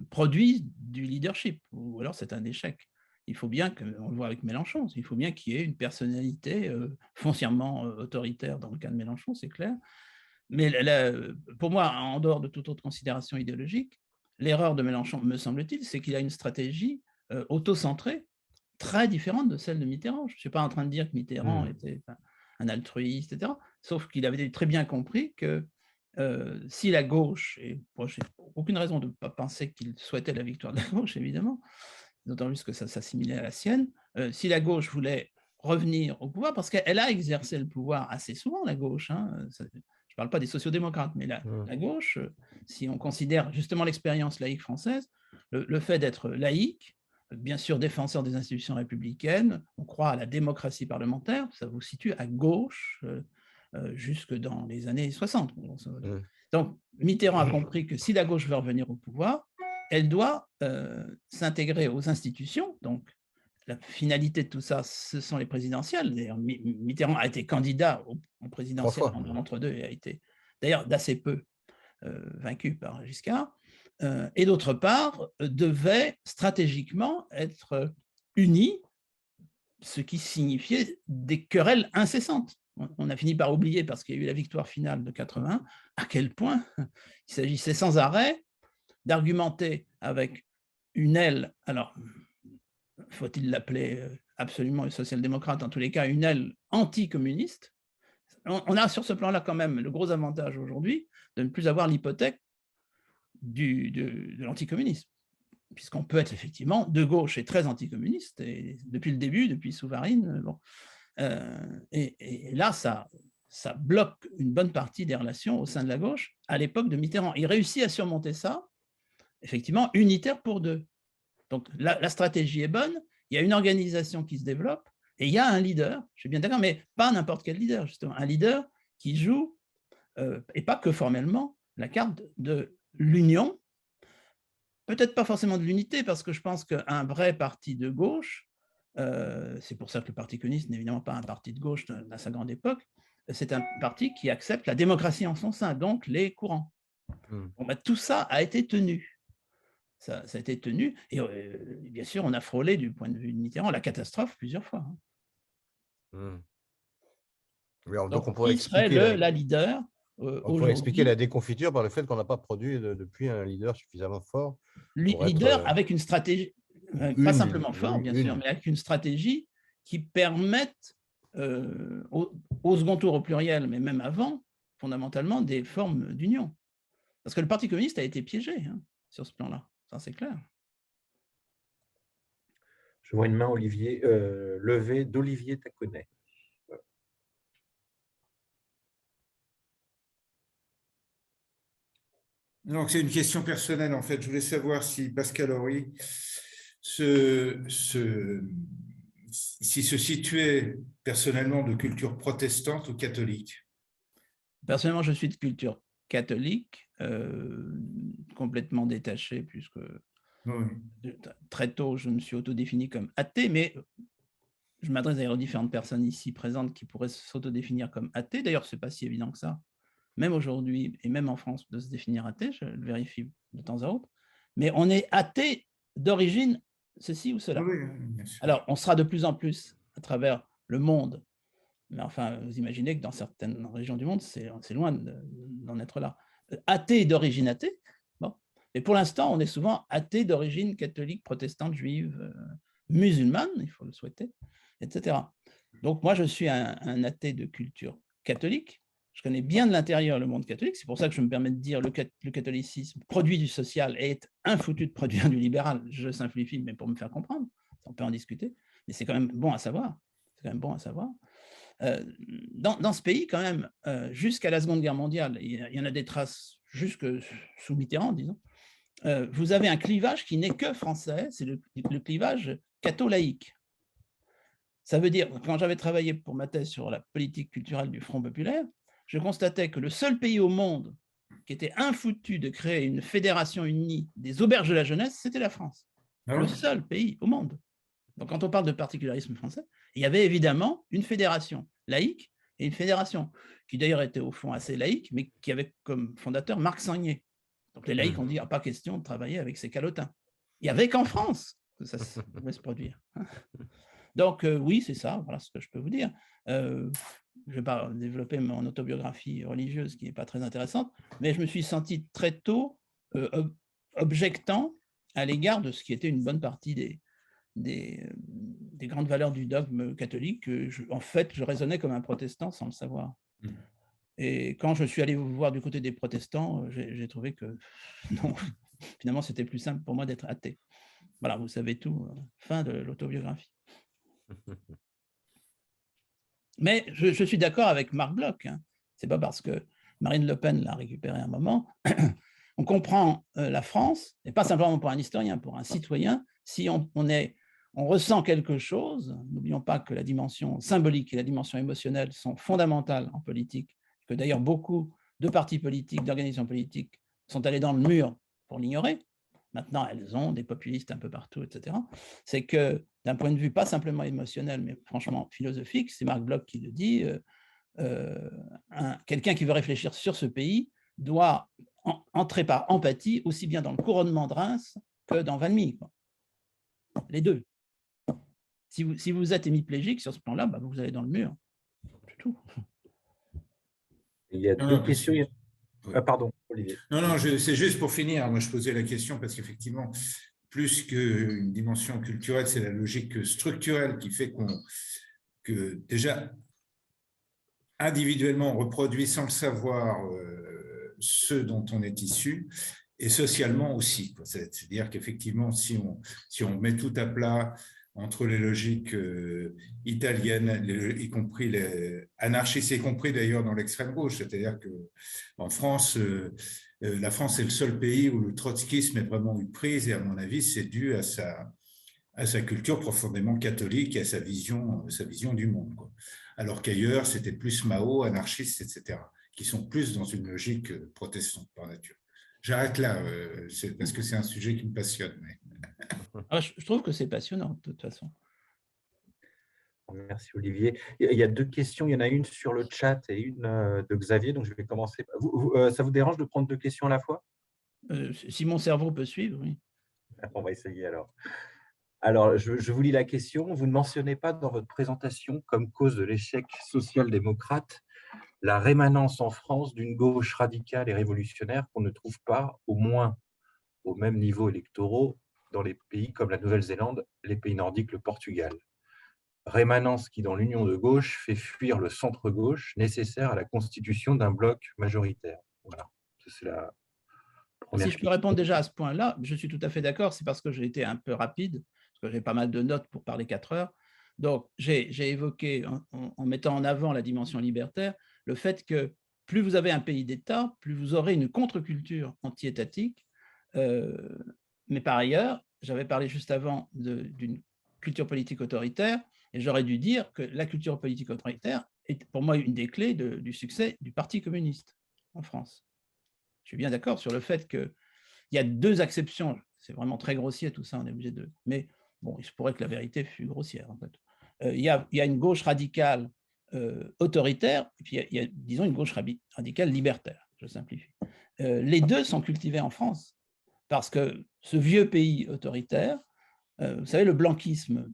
produisent du leadership, ou alors c'est un échec. Il faut bien, on le voit avec Mélenchon, il faut bien qu'il y ait une personnalité foncièrement autoritaire dans le cas de Mélenchon, c'est clair. Mais pour moi, en dehors de toute autre considération idéologique, l'erreur de Mélenchon, me semble-t-il, c'est qu'il a une stratégie auto-centrée très différente de celle de Mitterrand. Je ne suis pas en train de dire que Mitterrand était... un altruiste, etc. Sauf qu'il avait très bien compris que si la gauche, et moi je n'ai aucune raison de ne pas penser qu'il souhaitait la victoire de la gauche, évidemment, d'autant plus que ça s'assimilait à la sienne, si la gauche voulait revenir au pouvoir, parce qu'elle a exercé le pouvoir assez souvent, la gauche, hein, je ne parle pas des sociodémocrates, mais la gauche, si on considère justement l'expérience laïque française, le fait d'être laïque, bien sûr défenseur des institutions républicaines, on croit à la démocratie parlementaire, ça vous situe à gauche jusque dans les années 60. Donc Mitterrand a compris que si la gauche veut revenir au pouvoir, elle doit s'intégrer aux institutions. Donc la finalité de tout ça, ce sont les présidentielles. D'ailleurs, Mitterrand a été candidat au présidentiel pendant l'entre-deux et a été d'ailleurs d'assez peu vaincu par Giscard. Et d'autre part, devait stratégiquement être uni, ce qui signifiait des querelles incessantes. On a fini par oublier, parce qu'il y a eu la victoire finale de 80, à quel point il s'agissait sans arrêt d'argumenter avec une aile, alors faut-il l'appeler absolument social-démocrate, en tous les cas une aile anticommuniste. On a sur ce plan-là quand même le gros avantage aujourd'hui de ne plus avoir l'hypothèque de l'anticommunisme, puisqu'on peut être effectivement de gauche et très anticommuniste, et depuis le début, depuis Souvarine, bon. Et là, ça bloque une bonne partie des relations au sein de la gauche à l'époque de Mitterrand. Il réussit à surmonter ça, effectivement, unitaire pour deux. Donc la stratégie est bonne, il y a une organisation qui se développe, et il y a un leader, je suis bien d'accord, mais pas n'importe quel leader, justement, un leader qui joue, et pas que formellement, la carte de l'union, peut-être pas forcément de l'unité, parce que je pense qu'un vrai parti de gauche, c'est pour ça que le Parti communiste n'est évidemment pas un parti de gauche à sa grande époque, c'est un parti qui accepte la démocratie en son sein, donc les courants. Bon, ben, tout ça a été tenu. Ça a été tenu, et bien sûr, on a frôlé, du point de vue de Mitterrand, la catastrophe plusieurs fois. Oui, donc donc on pourrait qui serait la leader on pourrait expliquer la déconfiture par le fait qu'on n'a pas produit depuis un leader suffisamment fort. Leader avec une stratégie, pas simplement fort, bien sûr, mais avec une stratégie qui permette au second tour, au pluriel, mais même avant, fondamentalement, des formes d'union. Parce que le Parti communiste a été piégé sur ce plan-là, ça c'est clair. Je vois une main levée d'Olivier Taconnet. Donc, c'est une question personnelle, en fait. Je voulais savoir si Pascal Horry s'il se situait personnellement de culture protestante ou catholique. Personnellement, je suis de culture catholique, complètement détaché, puisque très tôt, je me suis autodéfini comme athée, mais je m'adresse d'ailleurs aux différentes personnes ici présentes qui pourraient s'autodéfinir comme athées. D'ailleurs, ce n'est pas si évident que ça, même aujourd'hui, et même en France, de se définir athée, je le vérifie de temps à autre, mais on est athée d'origine, ceci ou cela. Oui, bien sûr. Alors, on sera de plus en plus à travers le monde, mais enfin, vous imaginez que dans certaines régions du monde, c'est loin d'en être là. Athée d'origine athée, bon. Mais pour l'instant, on est souvent athée d'origine catholique, protestante, juive, musulmane, il faut le souhaiter, etc. Donc, moi, je suis un athée de culture catholique. Je connais bien de l'intérieur le monde catholique. C'est pour ça que je me permets de dire le catholicisme, produit du social, est infoutu de produire du libéral. Je simplifie, mais pour me faire comprendre. On peut en discuter. Mais c'est quand même bon à savoir. C'est quand même bon à savoir. Dans ce pays, quand même, jusqu'à la Seconde Guerre mondiale, il y en a des traces jusque sous Mitterrand, disons, vous avez un clivage qui n'est que français, c'est le clivage catho-laïque. Ça veut dire, quand j'avais travaillé pour ma thèse sur la politique culturelle du Front populaire, je constatais que le seul pays au monde qui était infoutu de créer une fédération unie des auberges de la jeunesse, c'était la France. Le seul pays au monde. Donc, quand on parle de particularisme français, il y avait évidemment une fédération laïque et une fédération qui d'ailleurs était au fond assez laïque, mais qui avait comme fondateur Marc Sangnier. Donc, les laïcs ont dit, pas question de travailler avec ces calotins. Il n'y avait qu'en France que ça pouvait se produire. Donc, oui, c'est ça, voilà ce que je peux vous dire. Je ne vais pas développer mon autobiographie religieuse qui n'est pas très intéressante, mais je me suis senti très tôt objectant à l'égard de ce qui était une bonne partie des des grandes valeurs du dogme catholique. En fait, je raisonnais comme un protestant sans le savoir. Et quand je suis allé voir du côté des protestants, j'ai trouvé que non, finalement, c'était plus simple pour moi d'être athée. Voilà, vous savez tout. Fin de l'autobiographie. Mais je suis d'accord avec Marc Bloch. Hein. Ce n'est pas parce que Marine Le Pen l'a récupéré un moment. On comprend la France, et pas simplement pour un historien, pour un citoyen, si on ressent quelque chose. N'oublions pas que la dimension symbolique et la dimension émotionnelle sont fondamentales en politique, que d'ailleurs beaucoup de partis politiques, d'organisations politiques sont allés dans le mur pour l'ignorer. Maintenant, elles ont des populistes un peu partout, etc. C'est que d'un point de vue pas simplement émotionnel, mais franchement philosophique, c'est Marc Bloch qui le dit, quelqu'un qui veut réfléchir sur ce pays doit entrer par empathie aussi bien dans le couronnement de Reims que dans Valmy. Les deux. Si vous êtes hémiplégique sur ce plan-là, bah, vous allez dans le mur. C'est tout. Il y a deux questions. Pardon, Olivier. Non, c'est juste pour finir. Moi, je posais la question parce qu'effectivement, plus qu'une dimension culturelle, c'est la logique structurelle qui fait que déjà, individuellement, on reproduit sans le savoir ce dont on est issu, et socialement aussi. C'est-à-dire qu'effectivement, si on met tout à plat entre les logiques italiennes, y compris les anarchistes, y compris d'ailleurs dans l'extrême gauche, c'est-à-dire qu'en France, la France est le seul pays où le trotskisme est vraiment eu prise, et à mon avis, c'est dû à sa culture profondément catholique et à sa vision du monde, quoi. Alors qu'ailleurs, c'était plus Mao, anarchistes, etc., qui sont plus dans une logique protestante par nature. J'arrête là, parce que c'est un sujet qui me passionne. Mais... Je trouve que c'est passionnant, de toute façon. Merci, Olivier. Il y a deux questions. Il y en a une sur le chat et une de Xavier. Donc, je vais commencer. Ça vous dérange de prendre deux questions à la fois? Si mon cerveau peut suivre, oui. On va essayer alors. Alors, je vous lis la question. Vous ne mentionnez pas dans votre présentation comme cause de l'échec social-démocrate la rémanence en France d'une gauche radicale et révolutionnaire qu'on ne trouve pas, au moins au même niveau électoraux, dans les pays comme la Nouvelle-Zélande, les pays nordiques, le Portugal. Rémanence qui, dans l'union de gauche, fait fuir le centre-gauche nécessaire à la constitution d'un bloc majoritaire. Voilà, c'est la première question. Si je peux répondre déjà à ce point-là, je suis tout à fait d'accord, c'est parce que j'ai été un peu rapide, parce que j'ai pas mal de notes pour parler 4 heures. Donc, j'ai évoqué, en mettant en avant la dimension libertaire, le fait que plus vous avez un pays d'État, plus vous aurez une contre-culture anti-étatique. Mais par ailleurs, j'avais parlé juste avant d'une culture politique autoritaire, et j'aurais dû dire que la culture politique autoritaire est pour moi une des clés du succès du Parti communiste en France. Je suis bien d'accord sur le fait qu'il y a deux exceptions, c'est vraiment très grossier tout ça, on est obligé de... Mais bon, il se pourrait que la vérité fût grossière en fait. Il y a une gauche radicale autoritaire, et puis il y a, disons, une gauche radicale libertaire, je simplifie. Les deux sont cultivés en France, parce que ce vieux pays autoritaire, vous savez, le blanquisme,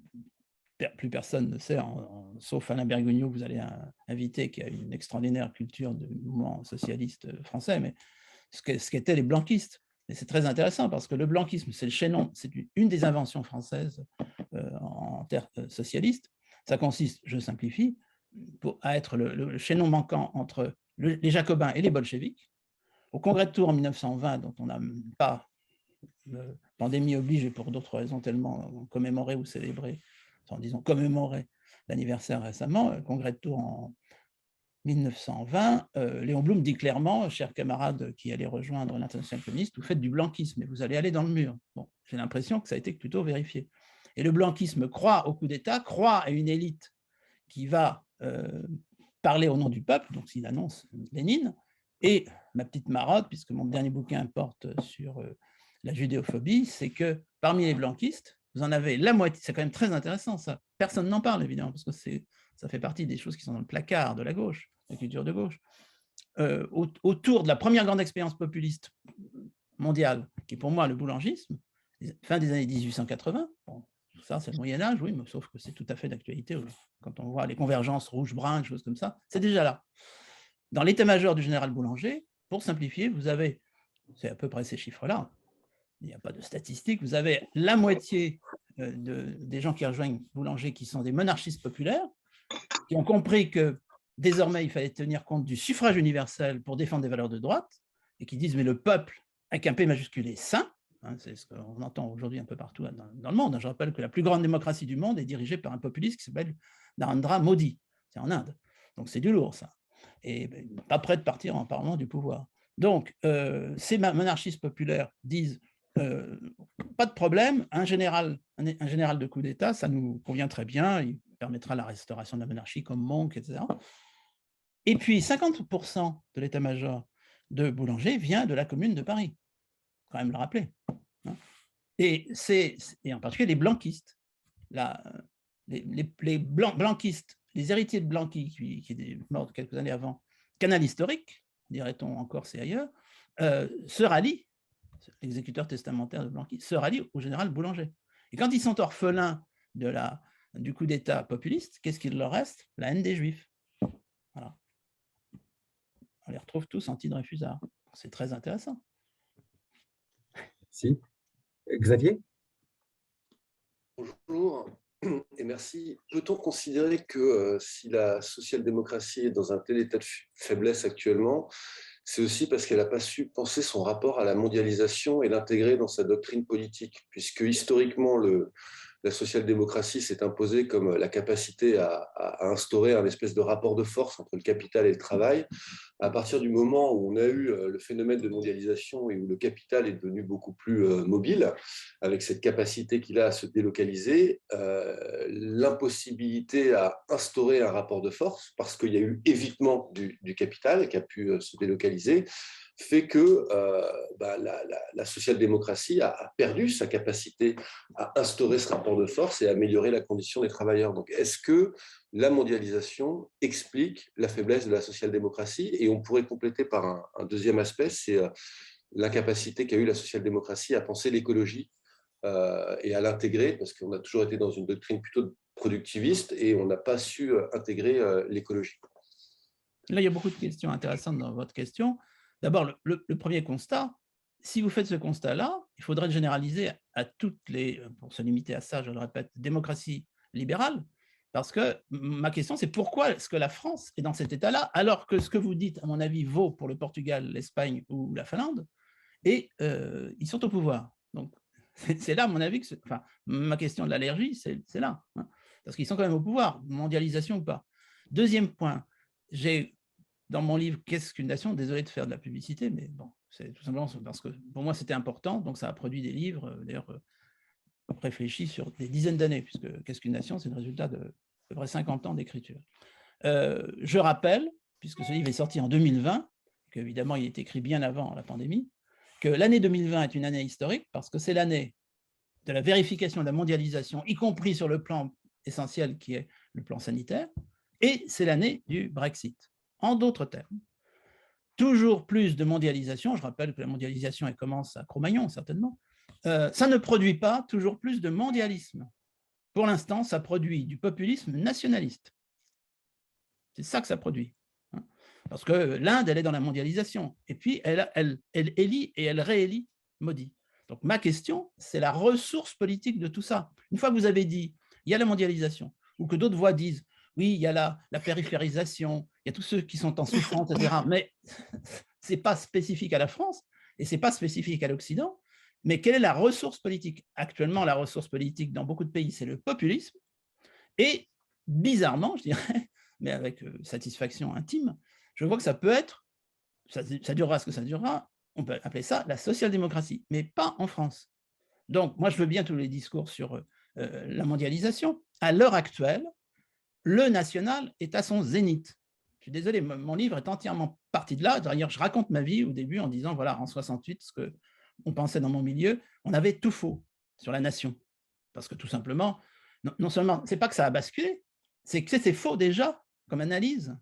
plus personne ne sait, sauf Alain Bergogneau, que vous allez inviter, qui a une extraordinaire culture du mouvement socialiste français, mais ce qu'étaient les blanquistes. Et c'est très intéressant, parce que le blanquisme, c'est le chaînon, c'est une des inventions françaises en termes socialistes. Ça consiste, je simplifie, à être le chaînon manquant entre les jacobins et les bolcheviks. Au congrès de Tours en 1920, dont on n'a pas, pandémie oblige et pour d'autres raisons tellement commémoré ou célébré, enfin, disons commémoré l'anniversaire récemment, le congrès de Tours en 1920, Léon Blum dit clairement, chers camarades qui allaient rejoindre l'internationale communiste, vous faites du blanquisme et vous allez aller dans le mur. Bon, j'ai l'impression que ça a été plutôt vérifié. Et le blanquisme croit au coup d'État, croit à une élite qui va parler au nom du peuple, donc s'il annonce Lénine. Et ma petite marotte, puisque mon dernier bouquin porte sur la judéophobie, c'est que parmi les blanquistes, vous en avez la moitié, c'est quand même très intéressant ça, personne n'en parle évidemment, parce que ça fait partie des choses qui sont dans le placard de la gauche, la culture de gauche. Autour de la première grande expérience populiste mondiale, qui est pour moi le boulangisme, fin des années 1880, bon, ça c'est le Moyen-Âge, oui, mais sauf que c'est tout à fait d'actualité, quand on voit les convergences rouge-brun, choses comme ça, c'est déjà là. Dans l'état-major du général Boulanger, pour simplifier, vous avez, c'est à peu près ces chiffres-là, il n'y a pas de statistiques, vous avez la moitié des gens qui rejoignent Boulanger qui sont des monarchistes populaires, qui ont compris que désormais, il fallait tenir compte du suffrage universel pour défendre des valeurs de droite, et qui disent, mais le peuple, avec un P majuscule, est saint. Hein, c'est ce qu'on entend aujourd'hui un peu partout dans le monde. Je rappelle que la plus grande démocratie du monde est dirigée par un populiste qui s'appelle Narendra Modi. C'est en Inde. Donc c'est du lourd, ça. Et pas prêt de partir en parlant du pouvoir. Donc, ces monarchistes populaires disent, pas de problème, un général de coup d'État, ça nous convient très bien, il permettra la restauration de la monarchie comme Monk, etc. Et puis, 50% de l'état-major de Boulanger vient de la Commune de Paris. Quand même le rappeler. Et en particulier les blanquistes. Les blanquistes, les héritiers de Blanqui, qui est mort quelques années avant, canal historique, dirait-on en Corse et ailleurs, se rallient, l'exécuteur testamentaire de Blanqui, se rallient au général Boulanger. Et quand ils sont orphelins du coup d'État populiste, qu'est-ce qu'il leur reste? La haine des Juifs. Voilà. On les retrouve tous anti-Dreyfusards. C'est très intéressant. Merci. Xavier? Bonjour et merci. Peut-on considérer que si la social-démocratie est dans un tel état de faiblesse actuellement, c'est aussi parce qu'elle n'a pas su penser son rapport à la mondialisation et l'intégrer dans sa doctrine politique, puisque historiquement, la social-démocratie s'est imposée comme la capacité à instaurer un espèce de rapport de force entre le capital et le travail. À partir du moment où on a eu le phénomène de mondialisation et où le capital est devenu beaucoup plus mobile, avec cette capacité qu'il a à se délocaliser, l'impossibilité à instaurer un rapport de force, parce qu'il y a eu évitement du capital qui a pu se délocaliser, fait que la social-démocratie a perdu sa capacité à instaurer ce rapport de force et à améliorer la condition des travailleurs. Donc, est-ce que la mondialisation explique la faiblesse de la social-démocratie? Et on pourrait compléter par un deuxième aspect, c'est l'incapacité qu'a eu la social-démocratie à penser l'écologie et à l'intégrer, parce qu'on a toujours été dans une doctrine plutôt productiviste et on n'a pas su intégrer l'écologie. Là, il y a beaucoup de questions intéressantes dans votre question. D'abord, le premier constat, si vous faites ce constat-là, il faudrait le généraliser à toutes les, pour se limiter à ça, je le répète, démocraties libérales, parce que ma question, c'est pourquoi est-ce que la France est dans cet état-là, alors que ce que vous dites, à mon avis, vaut pour le Portugal, l'Espagne ou la Finlande, et ils sont au pouvoir. Donc, c'est là, à mon avis, ma question de l'allergie, c'est là, hein, parce qu'ils sont quand même au pouvoir, mondialisation ou pas. Deuxième point, j'ai dans mon livre « Qu'est-ce qu'une nation ?» Désolé de faire de la publicité, mais bon, c'est tout simplement parce que pour moi, c'était important, donc ça a produit des livres, d'ailleurs, réfléchis sur des dizaines d'années, puisque « Qu'est-ce qu'une nation ?» c'est le résultat de à peu près 50 ans d'écriture. Je rappelle, puisque ce livre est sorti en 2020, qu'évidemment, il est écrit bien avant la pandémie, que l'année 2020 est une année historique, parce que c'est l'année de la vérification de la mondialisation, y compris sur le plan essentiel qui est le plan sanitaire, et c'est l'année du Brexit. En d'autres termes, toujours plus de mondialisation, je rappelle que la mondialisation elle commence à Cro-Magnon certainement, ça ne produit pas toujours plus de mondialisme. Pour l'instant, ça produit du populisme nationaliste. C'est ça que ça produit. Hein. Parce que l'Inde, elle est dans la mondialisation, et puis elle élit et elle réélit Modi. Donc ma question, c'est la ressource politique de tout ça. Une fois que vous avez dit, il y a la mondialisation, ou que d'autres voix disent, oui, il y a la périphérisation, il y a tous ceux qui sont en souffrance, etc. Mais ce n'est pas spécifique à la France et ce n'est pas spécifique à l'Occident. Mais quelle est la ressource politique? Actuellement, la ressource politique dans beaucoup de pays, c'est le populisme. Et bizarrement, je dirais, mais avec satisfaction intime, je vois que ça peut être, ça durera ce que ça durera, on peut appeler ça la social-démocratie, mais pas en France. Donc, moi, je veux bien tous les discours sur la mondialisation. À l'heure actuelle, le national est à son zénith. Je suis désolé, mon livre est entièrement parti de là. D'ailleurs, je raconte ma vie au début en disant, voilà, en 68, ce qu'on pensait dans mon milieu, on avait tout faux sur la nation. Parce que tout simplement, non seulement, ce n'est pas que ça a basculé, c'est que c'est faux déjà comme analyse.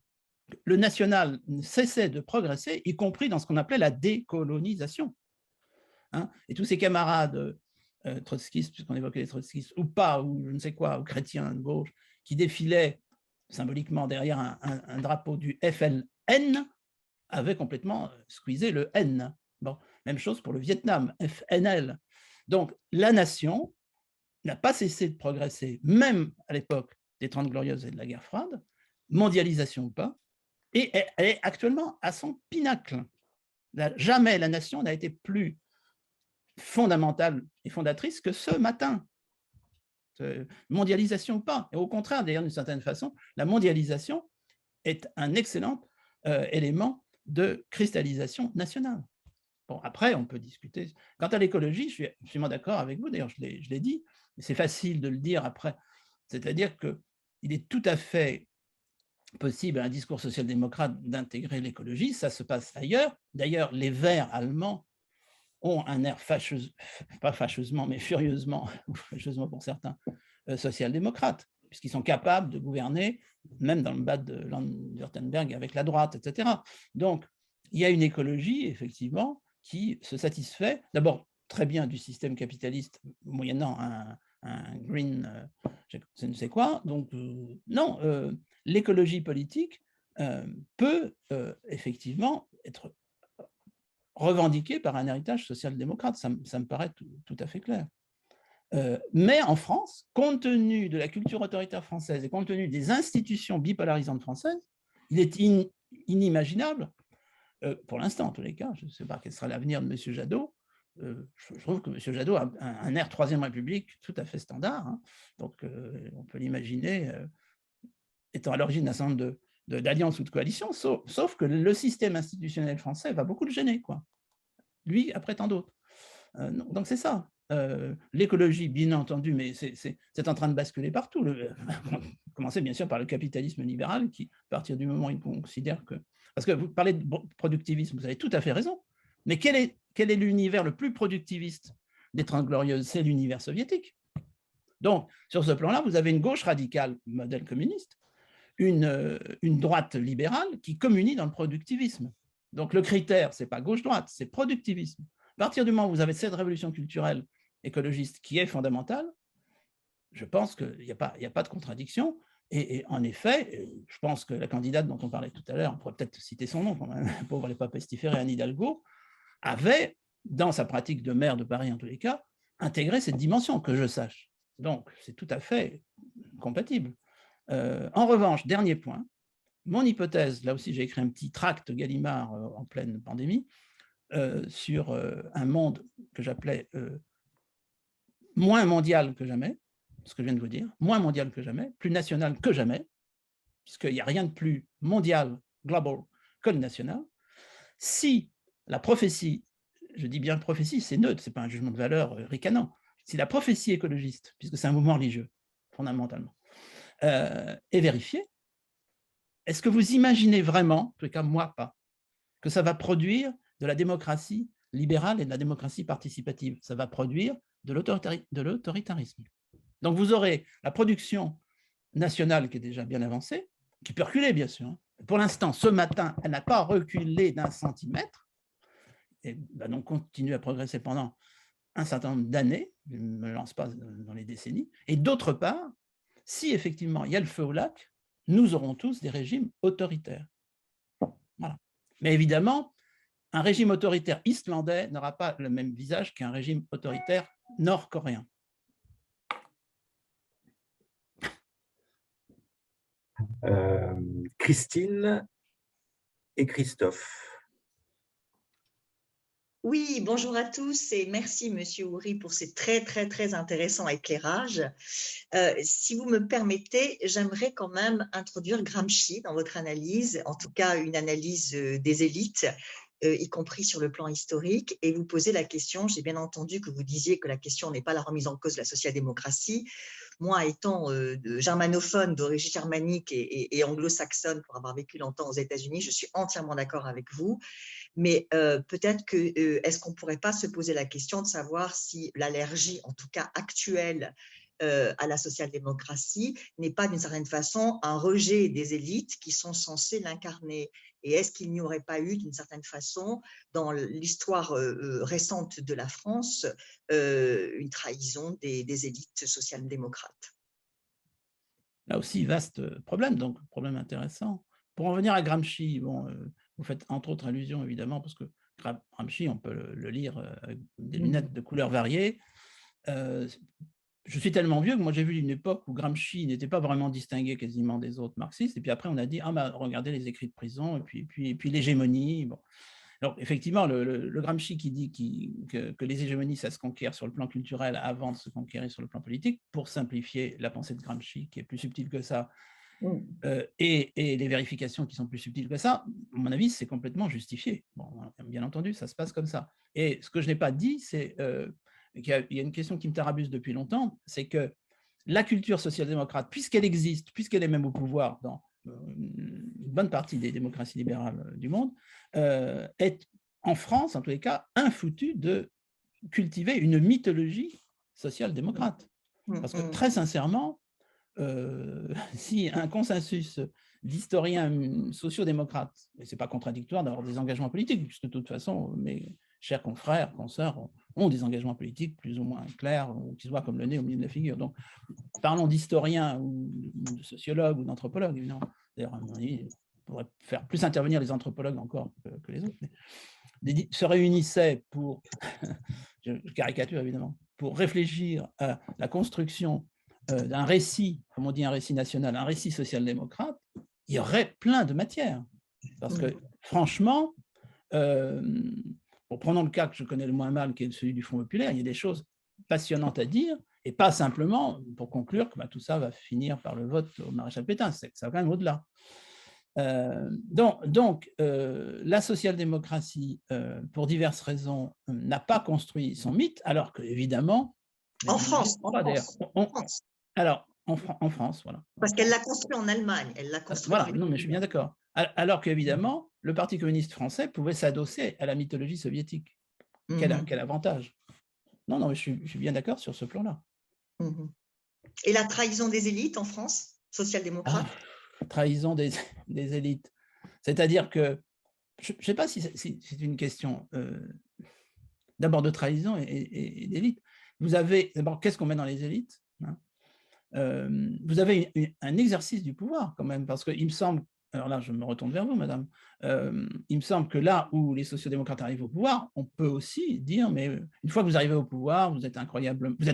Le national cessait de progresser, y compris dans ce qu'on appelait la décolonisation. Hein, et tous ces camarades trotskistes, puisqu'on évoquait les trotskistes, ou pas, ou je ne sais quoi, ou chrétiens de gauche, qui défilaient symboliquement derrière un drapeau du FLN, avait complètement squeezé le N. Bon, même chose pour le Vietnam, FNL. Donc, la nation n'a pas cessé de progresser, même à l'époque des 30 Glorieuses et de la guerre froide, mondialisation ou pas, et elle est actuellement à son pinacle. Jamais la nation n'a été plus fondamentale et fondatrice que ce matin. Mondialisation ou pas. Et au contraire, d'ailleurs, d'une certaine façon, la mondialisation est un excellent élément de cristallisation nationale. Bon, après, on peut discuter. Quant à l'écologie, je suis absolument d'accord avec vous, d'ailleurs, je l'ai dit, mais c'est facile de le dire après. C'est-à-dire qu'il est tout à fait possible à un discours social-démocrate d'intégrer l'écologie, ça se passe ailleurs. D'ailleurs, les Verts allemands ont un air pas fâcheusement, mais furieusement, ou fâcheusement pour certains, social-démocrates, puisqu'ils sont capables de gouverner, même dans le bas de Württemberg, avec la droite, etc. Donc, il y a une écologie, effectivement, qui se satisfait, d'abord, très bien du système capitaliste, moyennant un green, je ne sais quoi. Donc, non, l'écologie politique peut effectivement être revendiquée par un héritage social-démocrate. Ça me paraît tout à fait clair. Mais en France, compte tenu de la culture autoritaire française et compte tenu des institutions bipolarisantes françaises, il est inimaginable, pour l'instant en tous les cas, je ne sais pas quel sera l'avenir de M. Jadot, je trouve que M. Jadot a un air Troisième République tout à fait standard, hein. Donc on peut l'imaginer étant à l'origine d'un certain nombre d'alliances ou de coalitions, sauf que le système institutionnel français va beaucoup le gêner, quoi. Lui après tant d'autres. Donc c'est ça. L'écologie, bien entendu, mais c'est en train de basculer partout. Commencer bien sûr par le capitalisme libéral qui, à partir du moment où il considère que... Parce que vous parlez de productivisme, vous avez tout à fait raison, mais quel est l'univers le plus productiviste des 30 Glorieuses? C'est l'univers soviétique. Donc, sur ce plan-là, vous avez une gauche radicale, modèle communiste, une droite libérale qui communie dans le productivisme. Donc, le critère, ce n'est pas gauche-droite, c'est productivisme. À partir du moment où vous avez cette révolution culturelle écologiste qui est fondamentale, je pense qu'il n'y a pas de contradiction. Et en effet, je pense que la candidate dont on parlait tout à l'heure, on pourrait peut-être citer son nom, quand même, pauvre elle n'est pas pestiférée, Anne Hidalgo, avait, dans sa pratique de maire de Paris en tous les cas, intégré cette dimension, que je sache. Donc, c'est tout à fait compatible. En revanche, dernier point, mon hypothèse, là aussi j'ai écrit un petit tract Gallimard en pleine pandémie, sur un monde que j'appelais moins mondial que jamais, ce que je viens de vous dire, moins mondial que jamais, plus national que jamais, puisqu'il n'y a rien de plus mondial, global, que le national. Si la prophétie, je dis bien prophétie, c'est neutre, ce n'est pas un jugement de valeur ricanant, si la prophétie écologiste, puisque c'est un mouvement religieux, fondamentalement, est vérifiée, est-ce que vous imaginez vraiment, en tout cas moi pas, que ça va produire de la démocratie libérale et de la démocratie participative? Ça va produire de l'autoritarisme. Donc vous aurez la production nationale qui est déjà bien avancée, qui peut reculer bien sûr. Pour l'instant, ce matin, elle n'a pas reculé d'1 centimètre, et va donc continuer à progresser pendant un certain nombre d'années, je ne me lance pas dans les décennies, et d'autre part, si effectivement il y a le feu au lac, nous aurons tous des régimes autoritaires. Voilà. Mais évidemment, un régime autoritaire islandais n'aura pas le même visage qu'un régime autoritaire nord-coréen. Christine et Christophe. Oui, bonjour à tous et merci Monsieur Houry pour ces très intéressants éclairages. Si vous me permettez, j'aimerais quand même introduire Gramsci dans votre analyse, en tout cas une analyse des élites, y compris sur le plan historique, et vous poser la question, j'ai bien entendu que vous disiez que la question n'est pas la remise en cause de la social-démocratie. Moi, étant germanophone d'origine germanique et anglo-saxonne pour avoir vécu longtemps aux États-Unis, je suis entièrement d'accord avec vous. Mais peut-être que est-ce qu'on ne pourrait pas se poser la question de savoir si l'allergie, en tout cas actuelle, à la social-démocratie n'est pas d'une certaine façon un rejet des élites qui sont censées l'incarner. Et est-ce qu'il n'y aurait pas eu d'une certaine façon, dans l'histoire récente de la France, une trahison des élites social-démocrates? Là aussi, vaste problème, donc problème intéressant. Pour en venir à Gramsci, bon, vous faites entre autres allusion évidemment, parce que Gramsci, on peut le lire avec des lunettes de couleurs variées. je suis tellement vieux que moi j'ai vu une époque où Gramsci n'était pas vraiment distingué quasiment des autres marxistes, et puis après on a dit « Ah, bah, regardez les écrits de prison, et puis l'hégémonie. » Bon. Alors effectivement, le Gramsci qui dit que les hégémonies, ça se conquiert sur le plan culturel avant de se conquérir sur le plan politique, pour simplifier la pensée de Gramsci, qui est plus subtile que ça, et les vérifications qui sont plus subtiles que ça, à mon avis, c'est complètement justifié. Bon, bien entendu, ça se passe comme ça. Et ce que je n'ai pas dit, c'est qu'il y a une question qui me tarabuse depuis longtemps, c'est que la culture social-démocrate, puisqu'elle existe, puisqu'elle est même au pouvoir dans une bonne partie des démocraties libérales du monde, est en France, en tous les cas, infoutu de cultiver une mythologie social-démocrate. Parce que très sincèrement, si un consensus d'historiens sociodémocrates, et ce n'est pas contradictoire d'avoir des engagements politiques, puisque de toute façon, mes chers confrères, consoeurs ont des engagements politiques plus ou moins clairs, ou qui se voient comme le nez au milieu de la figure. Donc, parlons d'historiens ou de sociologues ou d'anthropologues, évidemment. D'ailleurs, on pourrait faire plus intervenir les anthropologues encore que les autres, mais se réunissaient pour, je caricature évidemment, pour réfléchir à la construction d'un récit, comme on dit un récit national, un récit social-démocrate, il y aurait plein de matières. Parce que franchement, prenons le cas que je connais le moins mal, qui est celui du Front populaire, il y a des choses passionnantes à dire, et pas simplement pour conclure que tout ça va finir par le vote au maréchal Pétain, ça va quand même au-delà. Donc la social-démocratie, pour diverses raisons, n'a pas construit son mythe, alors qu'évidemment… En France. Alors, en France, voilà. Parce qu'elle l'a construit en Allemagne. Elle l'a construit. Voilà, non, mais je suis bien d'accord. Alors qu'évidemment, le Parti communiste français pouvait s'adosser à la mythologie soviétique. Quel avantage. Non, mais je suis bien d'accord sur ce plan-là. Et la trahison des élites en France, social-démocrate? Trahison des élites. C'est-à-dire que, je ne sais pas si c'est une question d'abord de trahison et d'élite. Vous avez, d'abord, qu'est-ce qu'on met dans les élites, hein? Vous avez un exercice du pouvoir quand même, parce qu'il me semble, alors là je me retourne vers vous madame, il me semble que là où les sociodémocrates arrivent au pouvoir, on peut aussi dire, mais une fois que vous arrivez au pouvoir, vous êtes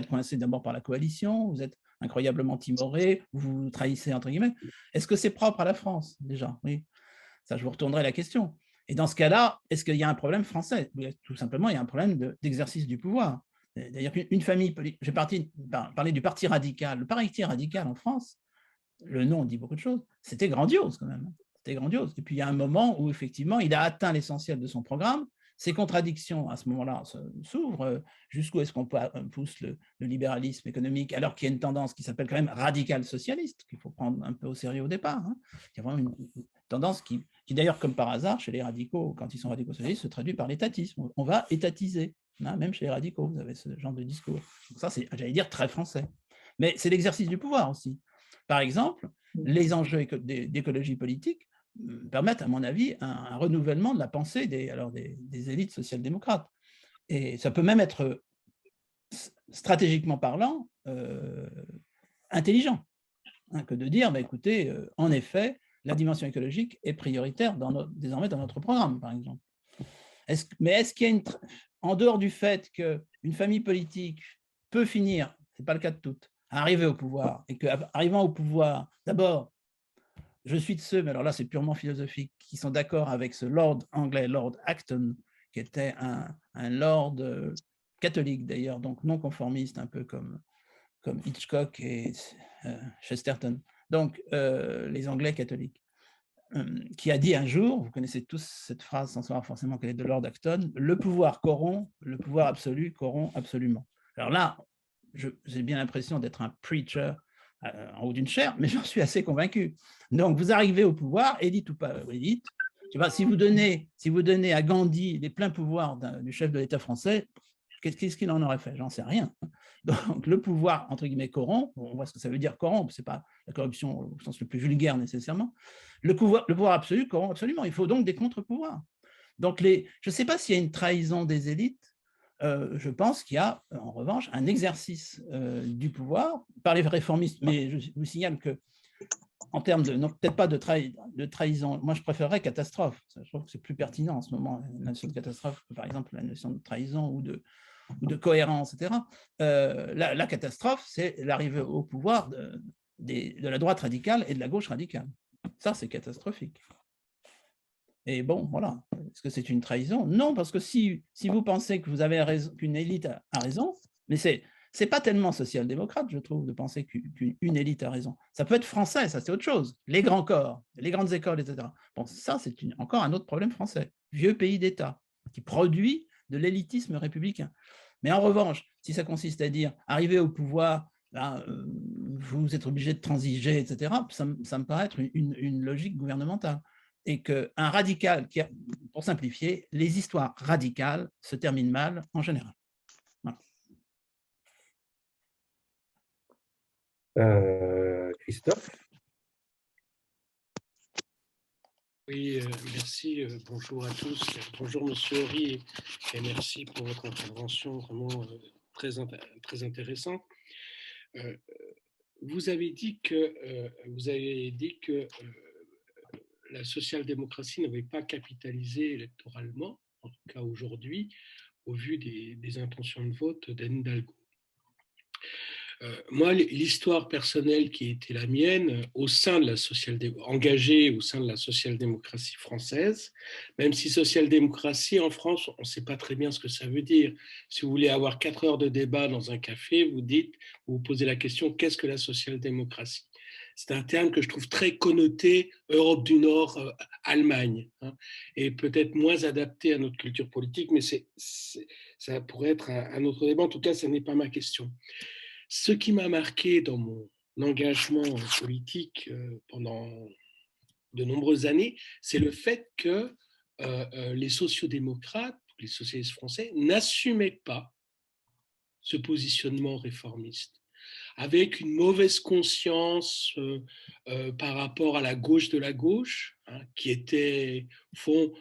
coincé d'abord par la coalition, vous êtes incroyablement timoré, vous trahissez entre guillemets. Est-ce que c'est propre à la France déjà? Oui, ça je vous retournerai la question. Et dans ce cas-là, est-ce qu'il y a un problème français? Tout simplement, il y a un problème d'exercice du pouvoir. D'ailleurs, une famille, j'ai parlé du Parti radical. Le Parti radical en France, le nom dit beaucoup de choses, c'était grandiose quand même. C'était grandiose. Et puis il y a un moment où effectivement, il a atteint l'essentiel de son programme. Ces contradictions à ce moment-là s'ouvrent. Jusqu'où est-ce qu'on pousse le libéralisme économique, alors qu'il y a une tendance qui s'appelle quand même radical socialiste, qu'il faut prendre un peu au sérieux au départ, hein. Il y a vraiment une tendance qui d'ailleurs, comme par hasard, chez les radicaux, quand ils sont radicaux socialistes, se traduit par l'étatisme. On va étatiser. Même chez les radicaux, vous avez ce genre de discours. Donc ça, c'est, j'allais dire, très français. Mais c'est l'exercice du pouvoir aussi. Par exemple, les enjeux d'écologie politique permettent, à mon avis, un renouvellement de la pensée des élites social-démocrates. Et ça peut même être, stratégiquement parlant, intelligent, hein, que de dire, écoutez, en effet, la dimension écologique est prioritaire désormais dans notre programme, par exemple. Mais est-ce qu'il y a en dehors du fait qu'une famille politique peut finir, ce n'est pas le cas de toutes, à arriver au pouvoir, et qu'arrivant au pouvoir, d'abord, je suis de ceux, mais alors là c'est purement philosophique, qui sont d'accord avec ce lord anglais, Lord Acton, qui était un lord catholique d'ailleurs, donc non conformiste, un peu comme Hitchcock et Chesterton, donc les Anglais catholiques, qui a dit un jour, vous connaissez tous cette phrase sans savoir forcément qu'elle est de Lord Acton, le pouvoir corrompt, le pouvoir absolu corrompt absolument. Alors là, j'ai bien l'impression d'être un preacher en haut d'une chaire, mais j'en suis assez convaincu. Donc vous arrivez au pouvoir, élite ou pas élite, si vous donnez à Gandhi les pleins pouvoirs du chef de l'État français, qu'est-ce qu'il en aurait fait? J'en sais rien. Donc le pouvoir, entre guillemets, corrompt, on voit ce que ça veut dire corrompre, ce n'est pas la corruption au sens le plus vulgaire nécessairement. Le pouvoir absolu corrompt absolument, il faut donc des contre-pouvoirs. Donc je ne sais pas s'il y a une trahison des élites, je pense qu'il y a en revanche un exercice du pouvoir par les réformistes, mais je vous signale que en termes de, non, peut-être pas de trahison, moi je préférerais catastrophe, je trouve que c'est plus pertinent en ce moment, la notion de catastrophe, par exemple la notion de trahison ou ou de cohérence, etc. La catastrophe, c'est l'arrivée au pouvoir de la droite radicale et de la gauche radicale. Ça, c'est catastrophique. Et bon, voilà. Est-ce que c'est une trahison? Non, parce que si vous pensez que vous avez raison, qu'une élite a raison, mais c'est pas tellement social-démocrate, je trouve, de penser qu'une élite a raison. Ça peut être français, ça c'est autre chose. Les grands corps, les grandes écoles, etc. Bon, ça c'est encore un autre problème français. Vieux pays d'État qui produit de l'élitisme républicain. Mais en revanche, si ça consiste à dire arriver au pouvoir, là, vous êtes obligé de transiger, etc., ça me paraît être une logique gouvernementale. Et qu'un radical, pour simplifier, les histoires radicales se terminent mal en général. Voilà. Christophe? Oui, merci. Bonjour à tous. Bonjour, Monsieur Horry, et merci pour votre intervention vraiment très intéressante. Vous avez dit que la social-démocratie n'avait pas capitalisé électoralement, en tout cas aujourd'hui, au vu des intentions de vote d'Anne Hidalgo. Moi, l'histoire personnelle qui était la mienne, engagée au sein de la social-démocratie française, même si social-démocratie en France, on ne sait pas très bien ce que ça veut dire. Si vous voulez avoir 4 heures de débat dans un café, vous posez la question, qu'est-ce que la social-démocratie? C'est un terme que je trouve très connoté Europe du Nord, Allemagne, hein, et peut-être moins adapté à notre culture politique, mais ça pourrait être un autre débat. En tout cas, ce n'est pas ma question. Ce qui m'a marqué dans mon engagement politique pendant de nombreuses années, c'est le fait que les sociodémocrates, les socialistes français, n'assumaient pas ce positionnement réformiste, avec une mauvaise conscience par rapport à la gauche de la gauche, hein, qui était, au fond,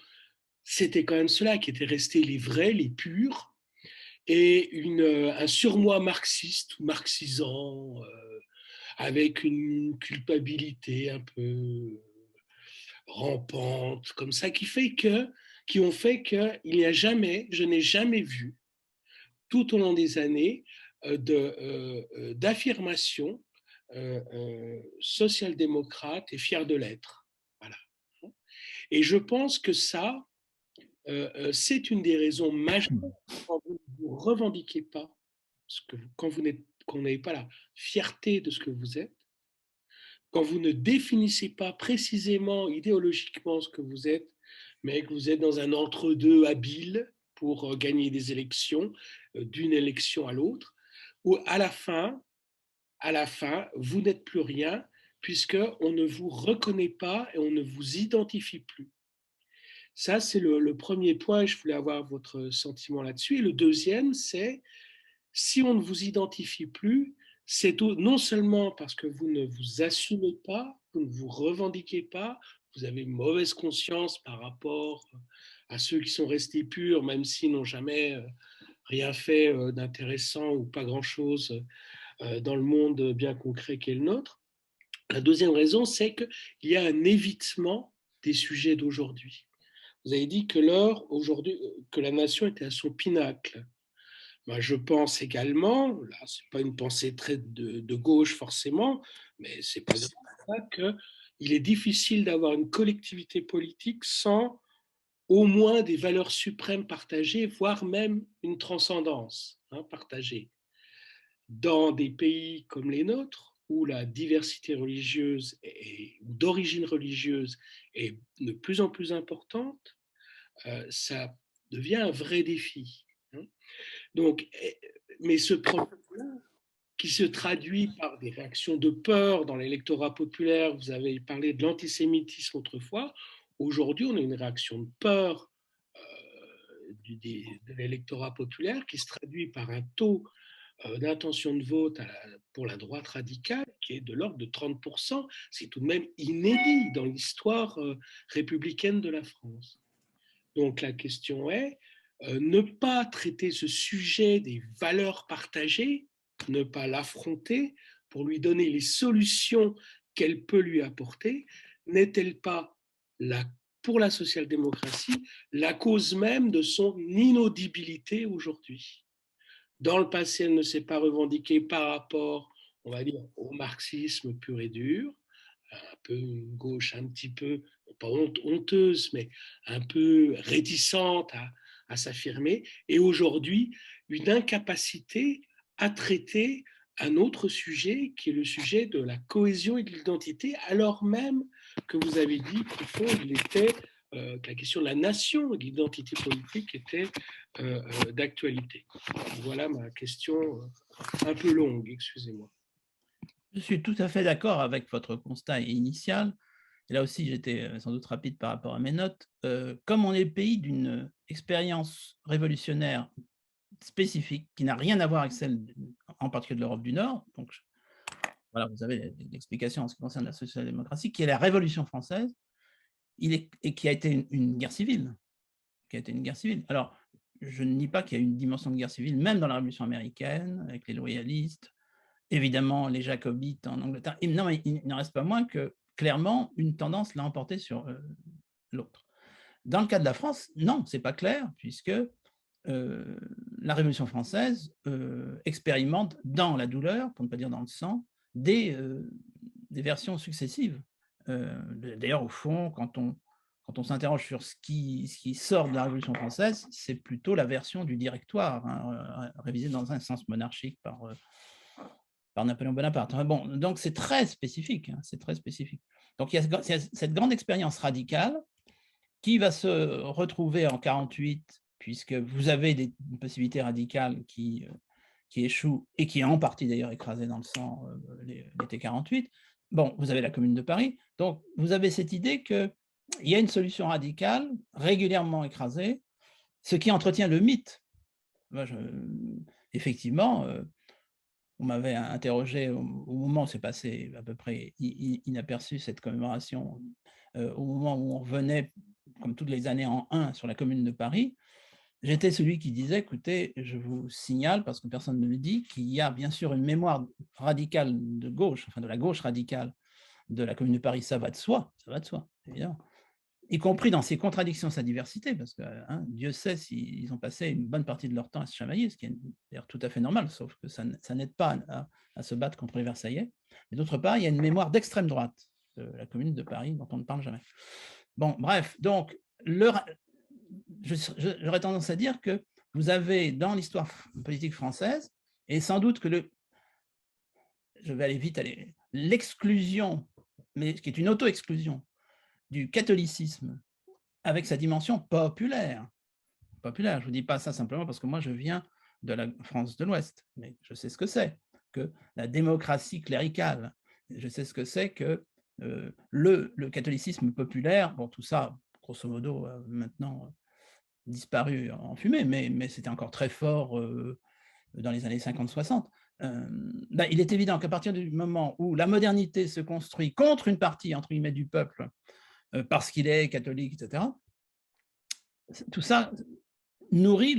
c'était quand même cela qui était resté les vrais, les purs, et un surmoi marxiste ou marxisant, avec une culpabilité un peu rampante, comme ça, qui ont fait qu'il n'y a jamais, je n'ai jamais vu, tout au long des années, d'affirmation social-démocrate et fière de l'être. Voilà. Et je pense que ça, c'est une des raisons majeures quand vous ne vous revendiquez pas, quand vous n'avez pas la fierté de ce que vous êtes, quand vous ne définissez pas précisément, idéologiquement ce que vous êtes, mais que vous êtes dans un entre-deux habile pour gagner des élections, d'une élection à l'autre, où à la fin, vous n'êtes plus rien, puisqu'on ne vous reconnaît pas et on ne vous identifie plus. Ça, c'est le premier point, et je voulais avoir votre sentiment là-dessus. Et le deuxième, c'est si on ne vous identifie plus, c'est non seulement parce que vous ne vous assumez pas, vous ne vous revendiquez pas, vous avez une mauvaise conscience par rapport à ceux qui sont restés purs, même s'ils n'ont jamais rien fait d'intéressant ou pas grand-chose dans le monde bien concret qu'est le nôtre. La deuxième raison, c'est qu'il y a un évitement des sujets d'aujourd'hui. Vous avez dit que aujourd'hui, que la nation était à son pinacle. Ben, je pense également, là, ce n'est pas une pensée très de gauche forcément, mais c'est pas ça qu'il est difficile d'avoir une collectivité politique sans au moins des valeurs suprêmes partagées, voire même une transcendance partagée. Dans des pays comme les nôtres, où la diversité religieuse ou d'origine religieuse est de plus en plus importante, ça devient un vrai défi. Donc, mais ce problème-là, qui se traduit par des réactions de peur dans l'électorat populaire, vous avez parlé de l'antisémitisme autrefois, aujourd'hui on a une réaction de peur de l'électorat populaire qui se traduit par un taux d'intention de vote pour la droite radicale qui est de l'ordre de 30%. C'est tout de même inédit dans l'histoire républicaine de la France. Donc la question est, ne pas traiter ce sujet des valeurs partagées, ne pas l'affronter pour lui donner les solutions qu'elle peut lui apporter, n'est-elle pas, pour la social-démocratie, la cause même de son inaudibilité aujourd'hui? Dans le passé, elle ne s'est pas revendiquée par rapport, on va dire, au marxisme pur et dur, un peu une gauche un petit peu, pas honteuse, mais un peu réticente à s'affirmer. Et aujourd'hui, une incapacité à traiter un autre sujet qui est le sujet de la cohésion et de l'identité, alors même que vous avez dit qu'au fond, il était que la question de la nation et de l'identité politique était d'actualité. Voilà ma question un peu longue, excusez-moi. Je suis tout à fait d'accord avec votre constat initial. Et là aussi, j'étais sans doute rapide par rapport à mes notes. Comme on est le pays d'une expérience révolutionnaire spécifique qui n'a rien à voir avec celle, en particulier de l'Europe du Nord, donc voilà, vous avez l'explication en ce qui concerne la social-démocratie, qui est la Révolution française, et qui a été une guerre civile. Alors, je ne nie pas qu'il y a une dimension de guerre civile, même dans la Révolution américaine, avec les loyalistes, évidemment les jacobites en Angleterre. Et non, mais il n'en reste pas moins que, clairement, une tendance l'a emporté sur l'autre. Dans le cas de la France, non, ce n'est pas clair, puisque la Révolution française expérimente dans la douleur, pour ne pas dire dans le sang, des versions successives. D'ailleurs, au fond, quand on s'interroge sur ce qui sort de la Révolution française, c'est plutôt la version du Directoire, hein, révisée dans un sens monarchique par Napoléon Bonaparte. Bon, donc c'est très spécifique, hein, c'est très spécifique. Donc il y a cette grande expérience radicale qui va se retrouver en 1948, puisque vous avez une possibilité radicale qui échoue et qui est en partie d'ailleurs écrasée dans le sang l'été 1948. Bon, vous avez la Commune de Paris. Donc, vous avez cette idée qu'il y a une solution radicale régulièrement écrasée, ce qui entretient le mythe. Moi, effectivement, on m'avait interrogé au moment où c'est passé à peu près inaperçu cette commémoration, au moment où on revenait, comme toutes les années en 1, sur la Commune de Paris. J'étais celui qui disait, écoutez, je vous signale, parce que personne ne me le dit, qu'il y a bien sûr une mémoire radicale de gauche, enfin de la gauche radicale de la Commune de Paris, ça va de soi, évidemment, y compris dans ses contradictions, sa diversité, parce que Dieu sait s'ils ont passé une bonne partie de leur temps à se chamailler, ce qui est d'ailleurs tout à fait normal, sauf que ça n'aide pas à se battre contre les Versaillais. Mais d'autre part, il y a une mémoire d'extrême droite de la Commune de Paris dont on ne parle jamais. Bon, bref, donc, j'aurais tendance à dire que vous avez dans l'histoire politique française, et sans doute que je vais aller vite, l'exclusion, mais qui est une auto-exclusion du catholicisme avec sa dimension populaire. Je ne vous dis pas ça simplement parce que moi je viens de la France de l'Ouest, mais je sais ce que c'est que la démocratie cléricale, je sais ce que c'est que le catholicisme populaire. Bon, tout ça, grosso modo, maintenant disparu en fumée, mais c'était encore très fort dans les années 50-60. Il est évident qu'à partir du moment où la modernité se construit contre une partie, entre guillemets, du peuple, parce qu'il est catholique, etc., tout ça nourrit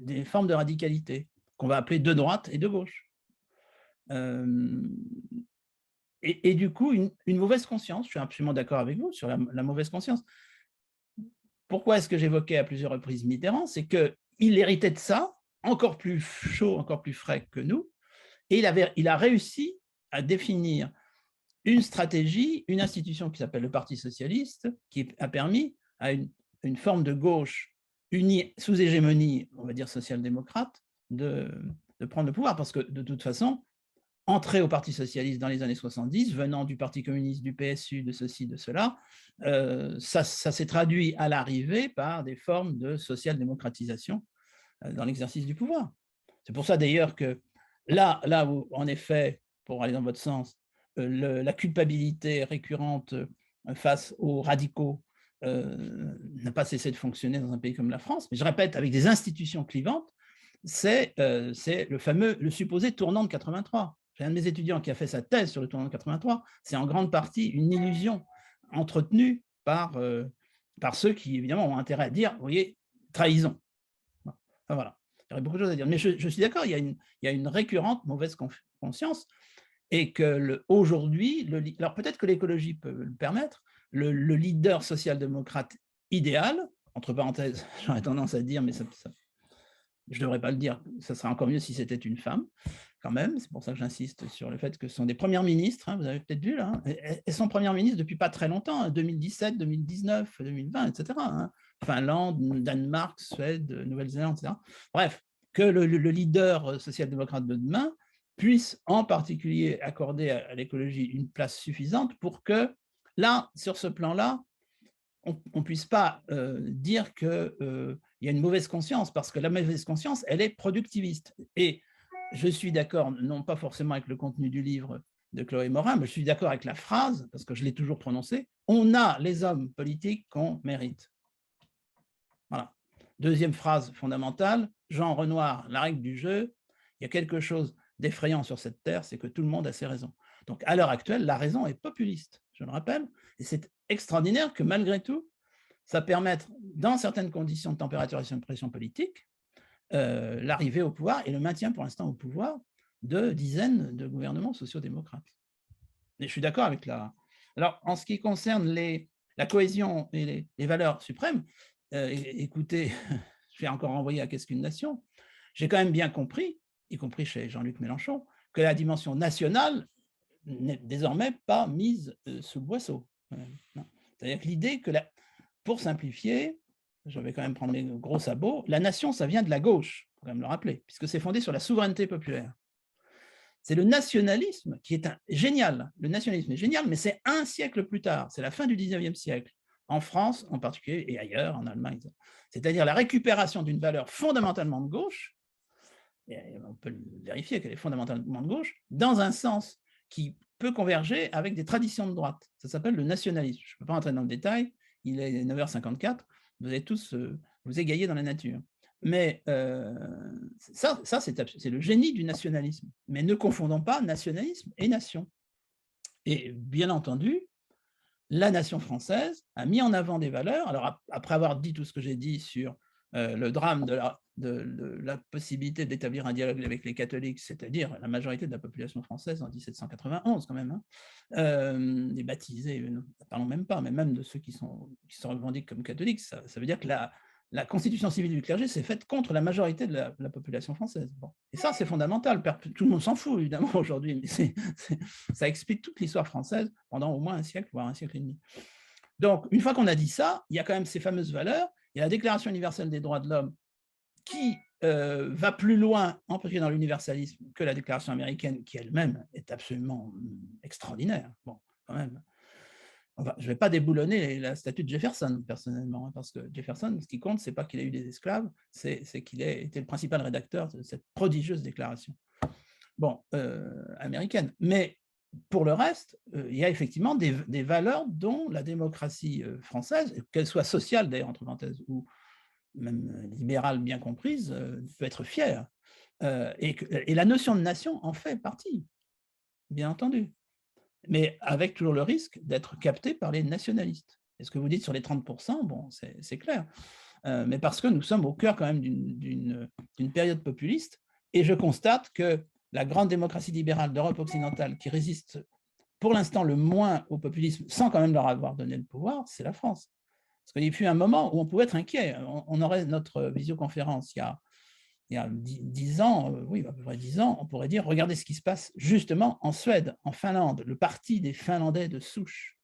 des formes de radicalité qu'on va appeler de droite et de gauche. Et du coup, une mauvaise conscience, je suis absolument d'accord avec vous sur la mauvaise conscience. Pourquoi est-ce que j'évoquais à plusieurs reprises Mitterrand? C'est qu'il héritait de ça, encore plus chaud, encore plus frais que nous, et il a réussi à définir une stratégie, une institution qui s'appelle le Parti socialiste, qui a permis à une forme de gauche unie sous hégémonie, on va dire social-démocrate, de prendre le pouvoir. Parce que de toute façon, entrer au Parti socialiste dans les années 70, venant du Parti communiste, du PSU, de ceci, de cela, ça s'est traduit à l'arrivée par des formes de social-démocratisation dans l'exercice du pouvoir. C'est pour ça d'ailleurs que là où, en effet, pour aller dans votre sens, la culpabilité récurrente face aux radicaux n'a pas cessé de fonctionner dans un pays comme la France, mais je répète, avec des institutions clivantes, c'est le supposé tournant de 83. J'ai un de mes étudiants qui a fait sa thèse sur le tournant de 83. C'est en grande partie une illusion entretenue par ceux qui, évidemment, ont intérêt à dire, vous voyez, trahison. Enfin, voilà. Il y aurait beaucoup de choses à dire. Mais je suis d'accord, il y a une récurrente mauvaise conscience et que aujourd'hui, alors peut-être que l'écologie peut le permettre, le leader social-démocrate idéal, entre parenthèses, j'aurais tendance à dire, mais ça je ne devrais pas le dire, ça serait encore mieux si c'était une femme, quand même. C'est pour ça que j'insiste sur le fait que ce sont des premières ministres, hein, vous avez peut-être vu là, hein, elles sont premières ministres depuis pas très longtemps, hein, 2017, 2019, 2020, etc. Hein. Finlande, Danemark, Suède, Nouvelle-Zélande, etc. Bref, que le leader social-démocrate de demain puisse en particulier accorder à l'écologie une place suffisante pour que, là, sur ce plan-là, on ne puisse pas dire qu'il y a une mauvaise conscience, parce que la mauvaise conscience, elle est productiviste. Et je suis d'accord, non pas forcément avec le contenu du livre de Chloé Morin, mais je suis d'accord avec la phrase, parce que je l'ai toujours prononcée, on a les hommes politiques qu'on mérite. Voilà. Deuxième phrase fondamentale, Jean Renoir, la règle du jeu, il y a quelque chose d'effrayant sur cette terre, c'est que tout le monde a ses raisons. Donc à l'heure actuelle, la raison est populiste, je le rappelle, et c'est extraordinaire que malgré tout, ça permette, dans certaines conditions de température et de pression politique, l'arrivée au pouvoir et le maintien pour l'instant au pouvoir de dizaines de gouvernements sociaux-démocrates. Et je suis d'accord avec la... Alors, en ce qui concerne la cohésion et les valeurs suprêmes, écoutez, je vais encore renvoyer à Qu'est-ce qu'une nation, j'ai quand même bien compris, y compris chez Jean-Luc Mélenchon, que la dimension nationale n'est désormais pas mise sous le boisseau. C'est-à-dire que l'idée que, pour simplifier, je vais quand même prendre mes gros sabots, la nation, ça vient de la gauche, il faut quand même le rappeler, puisque c'est fondé sur la souveraineté populaire. C'est le nationalisme qui est génial. Le nationalisme est génial, mais c'est un siècle plus tard, c'est la fin du 19e siècle, en France en particulier et ailleurs, en Allemagne. C'est-à-dire la récupération d'une valeur fondamentalement de gauche, et on peut vérifier qu'elle est fondamentalement de gauche, dans un sens qui peut converger avec des traditions de droite. Ça s'appelle le nationalisme. Je ne peux pas entrer dans le détail, il est 9h54, vous allez tous vous égayer dans la nature. Mais ça c'est le génie du nationalisme. Mais ne confondons pas nationalisme et nation. Et bien entendu, la nation française a mis en avant des valeurs. Alors, après avoir dit tout ce que j'ai dit sur le drame de la possibilité d'établir un dialogue avec les catholiques, c'est-à-dire la majorité de la population française en 1791 quand même, hein, les baptisés, ne parlons même pas, mais même de ceux qui se revendiquent comme catholiques, ça veut dire que la constitution civile du clergé s'est faite contre la majorité de la population française. Bon. Et ça, c'est fondamental. Tout le monde s'en fout, évidemment, aujourd'hui, mais ça explique toute l'histoire française pendant au moins un siècle, voire un siècle et demi. Donc, une fois qu'on a dit ça, il y a quand même ces fameuses valeurs. Il y a la Déclaration universelle des droits de l'homme qui va plus loin, en particulier dans l'universalisme, que la Déclaration américaine, qui elle-même est absolument extraordinaire. Bon, quand même. Enfin, je ne vais pas déboulonner la statue de Jefferson, personnellement, parce que Jefferson, ce qui compte, ce n'est pas qu'il ait eu des esclaves, c'est qu'il ait été le principal rédacteur de cette prodigieuse déclaration américaine. Mais pour le reste, il y a effectivement des valeurs dont la démocratie française, qu'elle soit sociale d'ailleurs, entre parenthèses, ou même libérale bien comprise, peut être fière. Et la notion de nation en fait partie, bien entendu, mais avec toujours le risque d'être capté par les nationalistes. Et ce que vous dites sur les 30%, bon, c'est clair, mais parce que nous sommes au cœur quand même d'une période populiste, et je constate que la grande démocratie libérale d'Europe occidentale qui résiste pour l'instant le moins au populisme, sans quand même leur avoir donné le pouvoir, c'est la France. Parce qu'il fut un moment où on pouvait être inquiet. On aurait notre visioconférence il y a 10 ans, oui, à peu près 10 ans, on pourrait dire, regardez ce qui se passe justement en Suède, en Finlande, le parti des Finlandais de souche,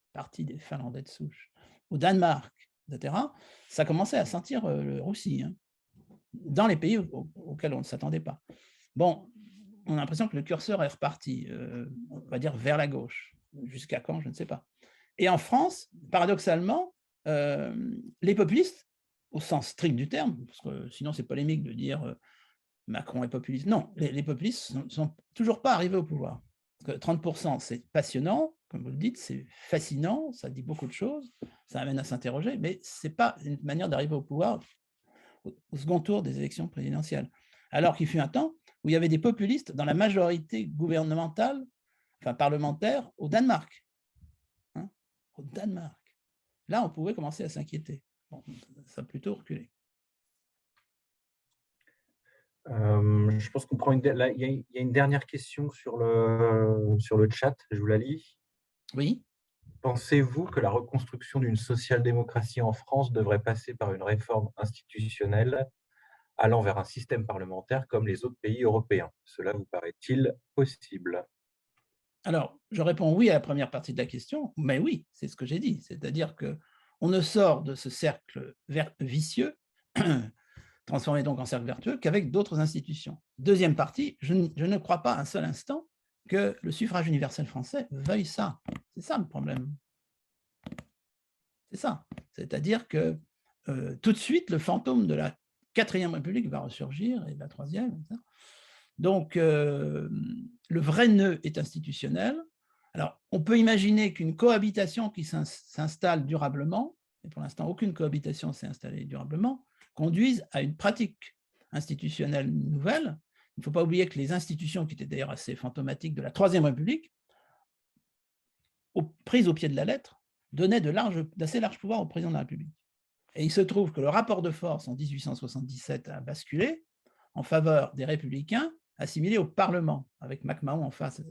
au Danemark, etc. Ça commençait à sentir le roussi, hein, dans les pays auxquels on ne s'attendait pas. Bon, on a l'impression que le curseur est reparti, on va dire vers la gauche. Jusqu'à quand, je ne sais pas. Et en France, paradoxalement, les populistes, au sens strict du terme, parce que sinon c'est polémique de dire Macron est populiste. Non, les populistes ne sont toujours pas arrivés au pouvoir. Parce que 30%, c'est passionnant, comme vous le dites, c'est fascinant, ça dit beaucoup de choses, ça amène à s'interroger, mais ce n'est pas une manière d'arriver au pouvoir au second tour des élections présidentielles. Alors qu'il fut un temps où il y avait des populistes dans la majorité gouvernementale, enfin parlementaire, au Danemark. Hein, au Danemark. Là, on pouvait commencer à s'inquiéter. Bon, ça a plutôt reculé. Je pense qu'on prend il y a une dernière question sur le chat, je vous la lis. Oui. Pensez-vous que la reconstruction d'une social-démocratie en France devrait passer par une réforme institutionnelle allant vers un système parlementaire comme les autres pays européens. Cela vous paraît-il possible? Alors, je réponds oui à la première partie de la question, mais oui, c'est ce que j'ai dit. C'est-à-dire qu'on ne sort de ce cercle vicieux, transformé donc en cercle vertueux, qu'avec d'autres institutions. Deuxième partie, je ne crois pas un seul instant que le suffrage universel français veuille ça. C'est ça le problème. C'est ça. C'est-à-dire que tout de suite, le fantôme de la 4e République va ressurgir et de la 3e. Donc, le vrai nœud est institutionnel. Alors, on peut imaginer qu'une cohabitation qui s'installe durablement, et pour l'instant, aucune cohabitation s'est installée durablement, conduise à une pratique institutionnelle nouvelle. Il ne faut pas oublier que les institutions, qui étaient d'ailleurs assez fantomatiques de la 3e République, prises au pied de la lettre, donnaient d'assez larges pouvoirs au président de la République. Et il se trouve que le rapport de force en 1877 a basculé en faveur des républicains assimilés au Parlement, avec MacMahon en face.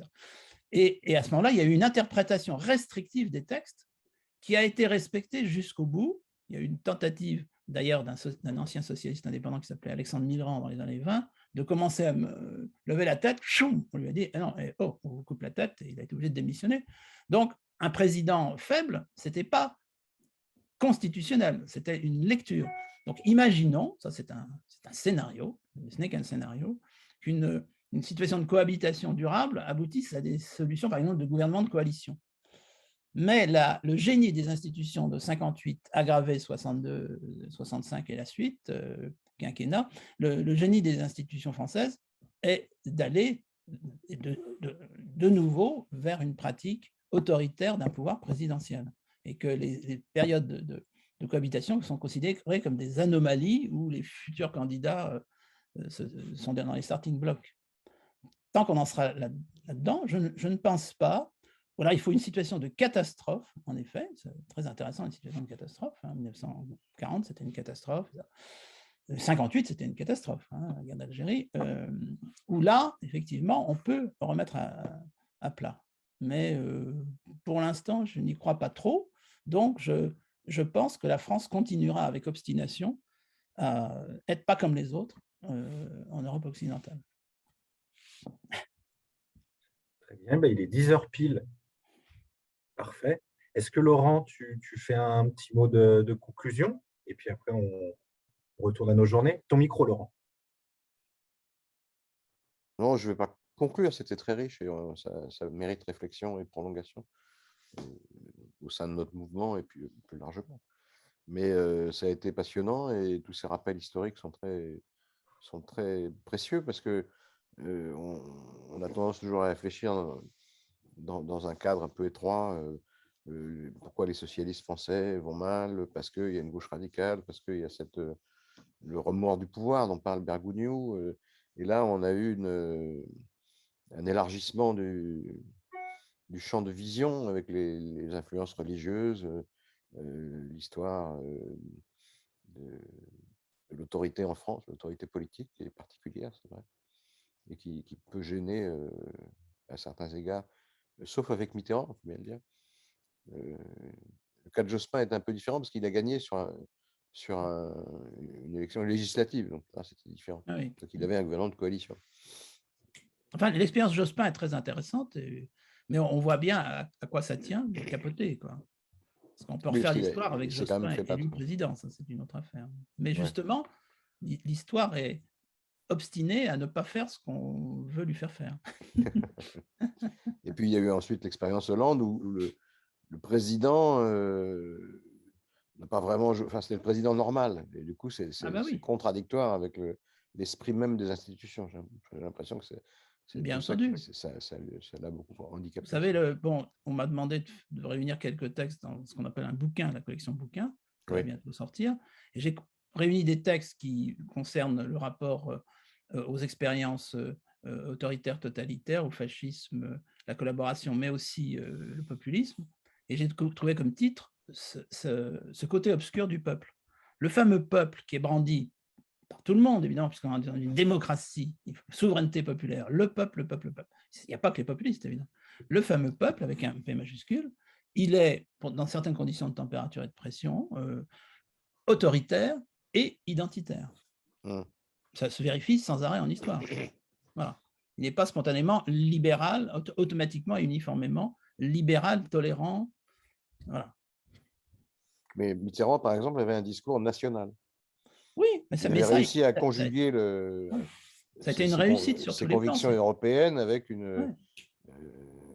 Et à ce moment-là, il y a eu une interprétation restrictive des textes qui a été respectée jusqu'au bout. Il y a eu une tentative, d'ailleurs, d'un ancien socialiste indépendant qui s'appelait Alexandre Millerand dans les années 20, de commencer à me lever la tête. Choum, on lui a dit non, on vous coupe la tête, et il a été obligé de démissionner. Donc, un président faible, ce n'était pas constitutionnel, c'était une lecture. Donc, imaginons, ça c'est un scénario, ce n'est qu'un scénario, qu'une situation de cohabitation durable aboutisse à des solutions, par exemple, de gouvernement de coalition. Mais le génie des institutions de 58, aggravé 62, 65 et la suite, quinquennat, le génie des institutions françaises est d'aller de nouveau vers une pratique autoritaire d'un pouvoir présidentiel. Et que les périodes de cohabitation sont considérées comme des anomalies où les futurs candidats sont dans les starting blocks. Tant qu'on en sera là-dedans, je ne pense pas. Voilà, il faut une situation de catastrophe, en effet. C'est très intéressant, une situation de catastrophe. 1940, c'était une catastrophe. 58, c'était une catastrophe, la guerre d'Algérie, où là, effectivement, on peut remettre à plat. Mais pour l'instant, je n'y crois pas trop. Donc, je pense que la France continuera avec obstination à être pas comme les autres en Europe occidentale. Très bien, il est 10h pile. Parfait. Est-ce que Laurent, tu fais un petit mot de conclusion? Et puis après, on retourne à nos journées. Ton micro, Laurent. Non, je ne vais pas conclure, c'était très riche et ça mérite réflexion et prolongation au sein de notre mouvement et puis plus largement. Mais ça a été passionnant et tous ces rappels historiques sont très précieux parce que on a tendance toujours à réfléchir dans un cadre un peu étroit. Pourquoi les socialistes français vont mal? Parce qu'il y a une gauche radicale, parce qu'il y a le remords du pouvoir dont parle Bergogneau. Et là, on a eu un élargissement du champ de vision avec les influences religieuses, l'histoire de l'autorité en France, l'autorité politique qui est particulière, c'est vrai, et qui peut gêner à certains égards, sauf avec Mitterrand, il faut bien le dire. Le cas de Jospin est un peu différent parce qu'il a gagné sur une élection législative, donc là c'était différent. Ah oui. Donc il avait un gouvernement de coalition. Enfin, l'expérience Jospin est très intéressante, mais on voit bien à quoi ça tient de capoter, quoi. Parce qu'on peut refaire l'histoire avec Jospin élu président, ça c'est une autre affaire. Mais justement, l'histoire est obstinée à ne pas faire ce qu'on veut lui faire faire. Et puis il y a eu ensuite l'expérience Hollande où le président n'a pas vraiment, enfin c'était le président normal, et du coup c'est contradictoire avec l'esprit même des institutions. J'ai l'impression que c'est bien entendu. Ça l'a beaucoup handicapé. Vous savez, on m'a demandé de réunir quelques textes dans ce qu'on appelle un bouquin, la collection bouquin, qui va bientôt sortir. Et j'ai réuni des textes qui concernent le rapport aux expériences autoritaires, totalitaires, au fascisme, la collaboration, mais aussi le populisme. Et j'ai trouvé comme titre ce côté obscur du peuple. Le fameux peuple qui est brandi par tout le monde, évidemment, puisqu'on est dans une démocratie, une souveraineté populaire, le peuple, le peuple, le peuple. Il n'y a pas que les populistes, évidemment. Le fameux peuple, avec un P majuscule, il est, dans certaines conditions de température et de pression, autoritaire et identitaire. Ça se vérifie sans arrêt en histoire. Voilà. Il n'est pas spontanément libéral, automatiquement et uniformément libéral, tolérant. Voilà. Mais Mitterrand, par exemple, avait un discours national. Oui, il avait réussi à conjuguer ça a été une réussite sur ses tous les plans. convictions européennes avec Ouais.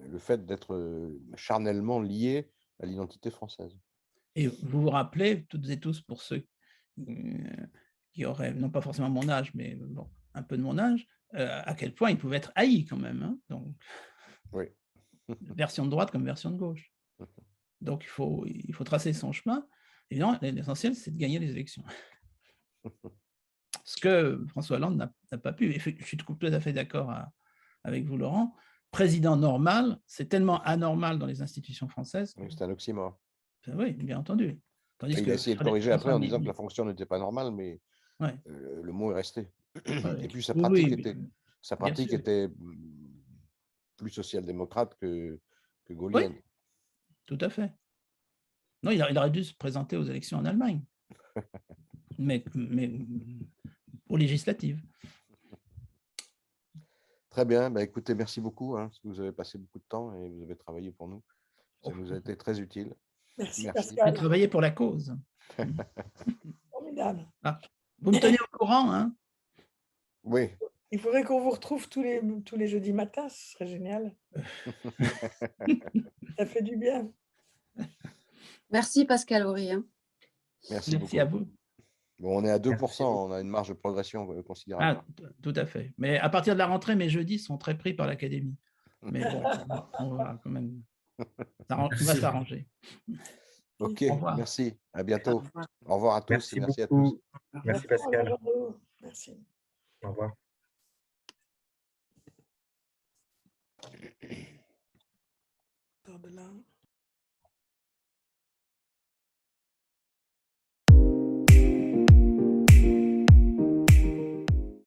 le fait d'être charnellement lié à l'identité française. Et vous vous rappelez, toutes et tous, pour ceux qui auraient, non pas forcément mon âge, mais bon, un peu de mon âge, à quel point il pouvait être haï quand même. Hein, donc, oui. Version de droite comme version de gauche. Donc il faut tracer son chemin. Évidemment, l'essentiel, c'est de gagner les élections. Ce que François Hollande n'a pas pu. Et je suis tout à fait d'accord avec vous, Laurent. Président normal, c'est tellement anormal dans les institutions françaises. Oui, c'est un oxymore. Oui, bien entendu. Tandis il a essayé de corriger après en disant que la fonction n'était pas normale, mais ouais. Le mot est resté. Ouais. Et puis sa pratique était plus social-démocrate que gaulienne. Oui, tout à fait. Non, il aurait dû se présenter aux élections en Allemagne, mais aux législatives. Très bien. Bah, écoutez, merci beaucoup. Hein, vous avez passé beaucoup de temps et vous avez travaillé pour nous. Ça nous a été très utile. Merci. Pascal. J'ai travaillé pour la cause. Formidable. Ah, vous me tenez au courant, hein? Oui. Il faudrait qu'on vous retrouve tous les jeudis matins, ce serait génial. Ça fait du bien. Merci Pascal Horry. Merci à vous. Bon, on est à 2%, on a une marge de progression considérable. Ah, tout à fait. Mais à partir de la rentrée, mes jeudis sont très pris par l'académie. Mais bon, on va quand même. On va s'arranger. Ok, merci. À bientôt. Au revoir à tous. Merci, merci à beaucoup. tous. Merci Pascal. Merci. Au revoir. De là.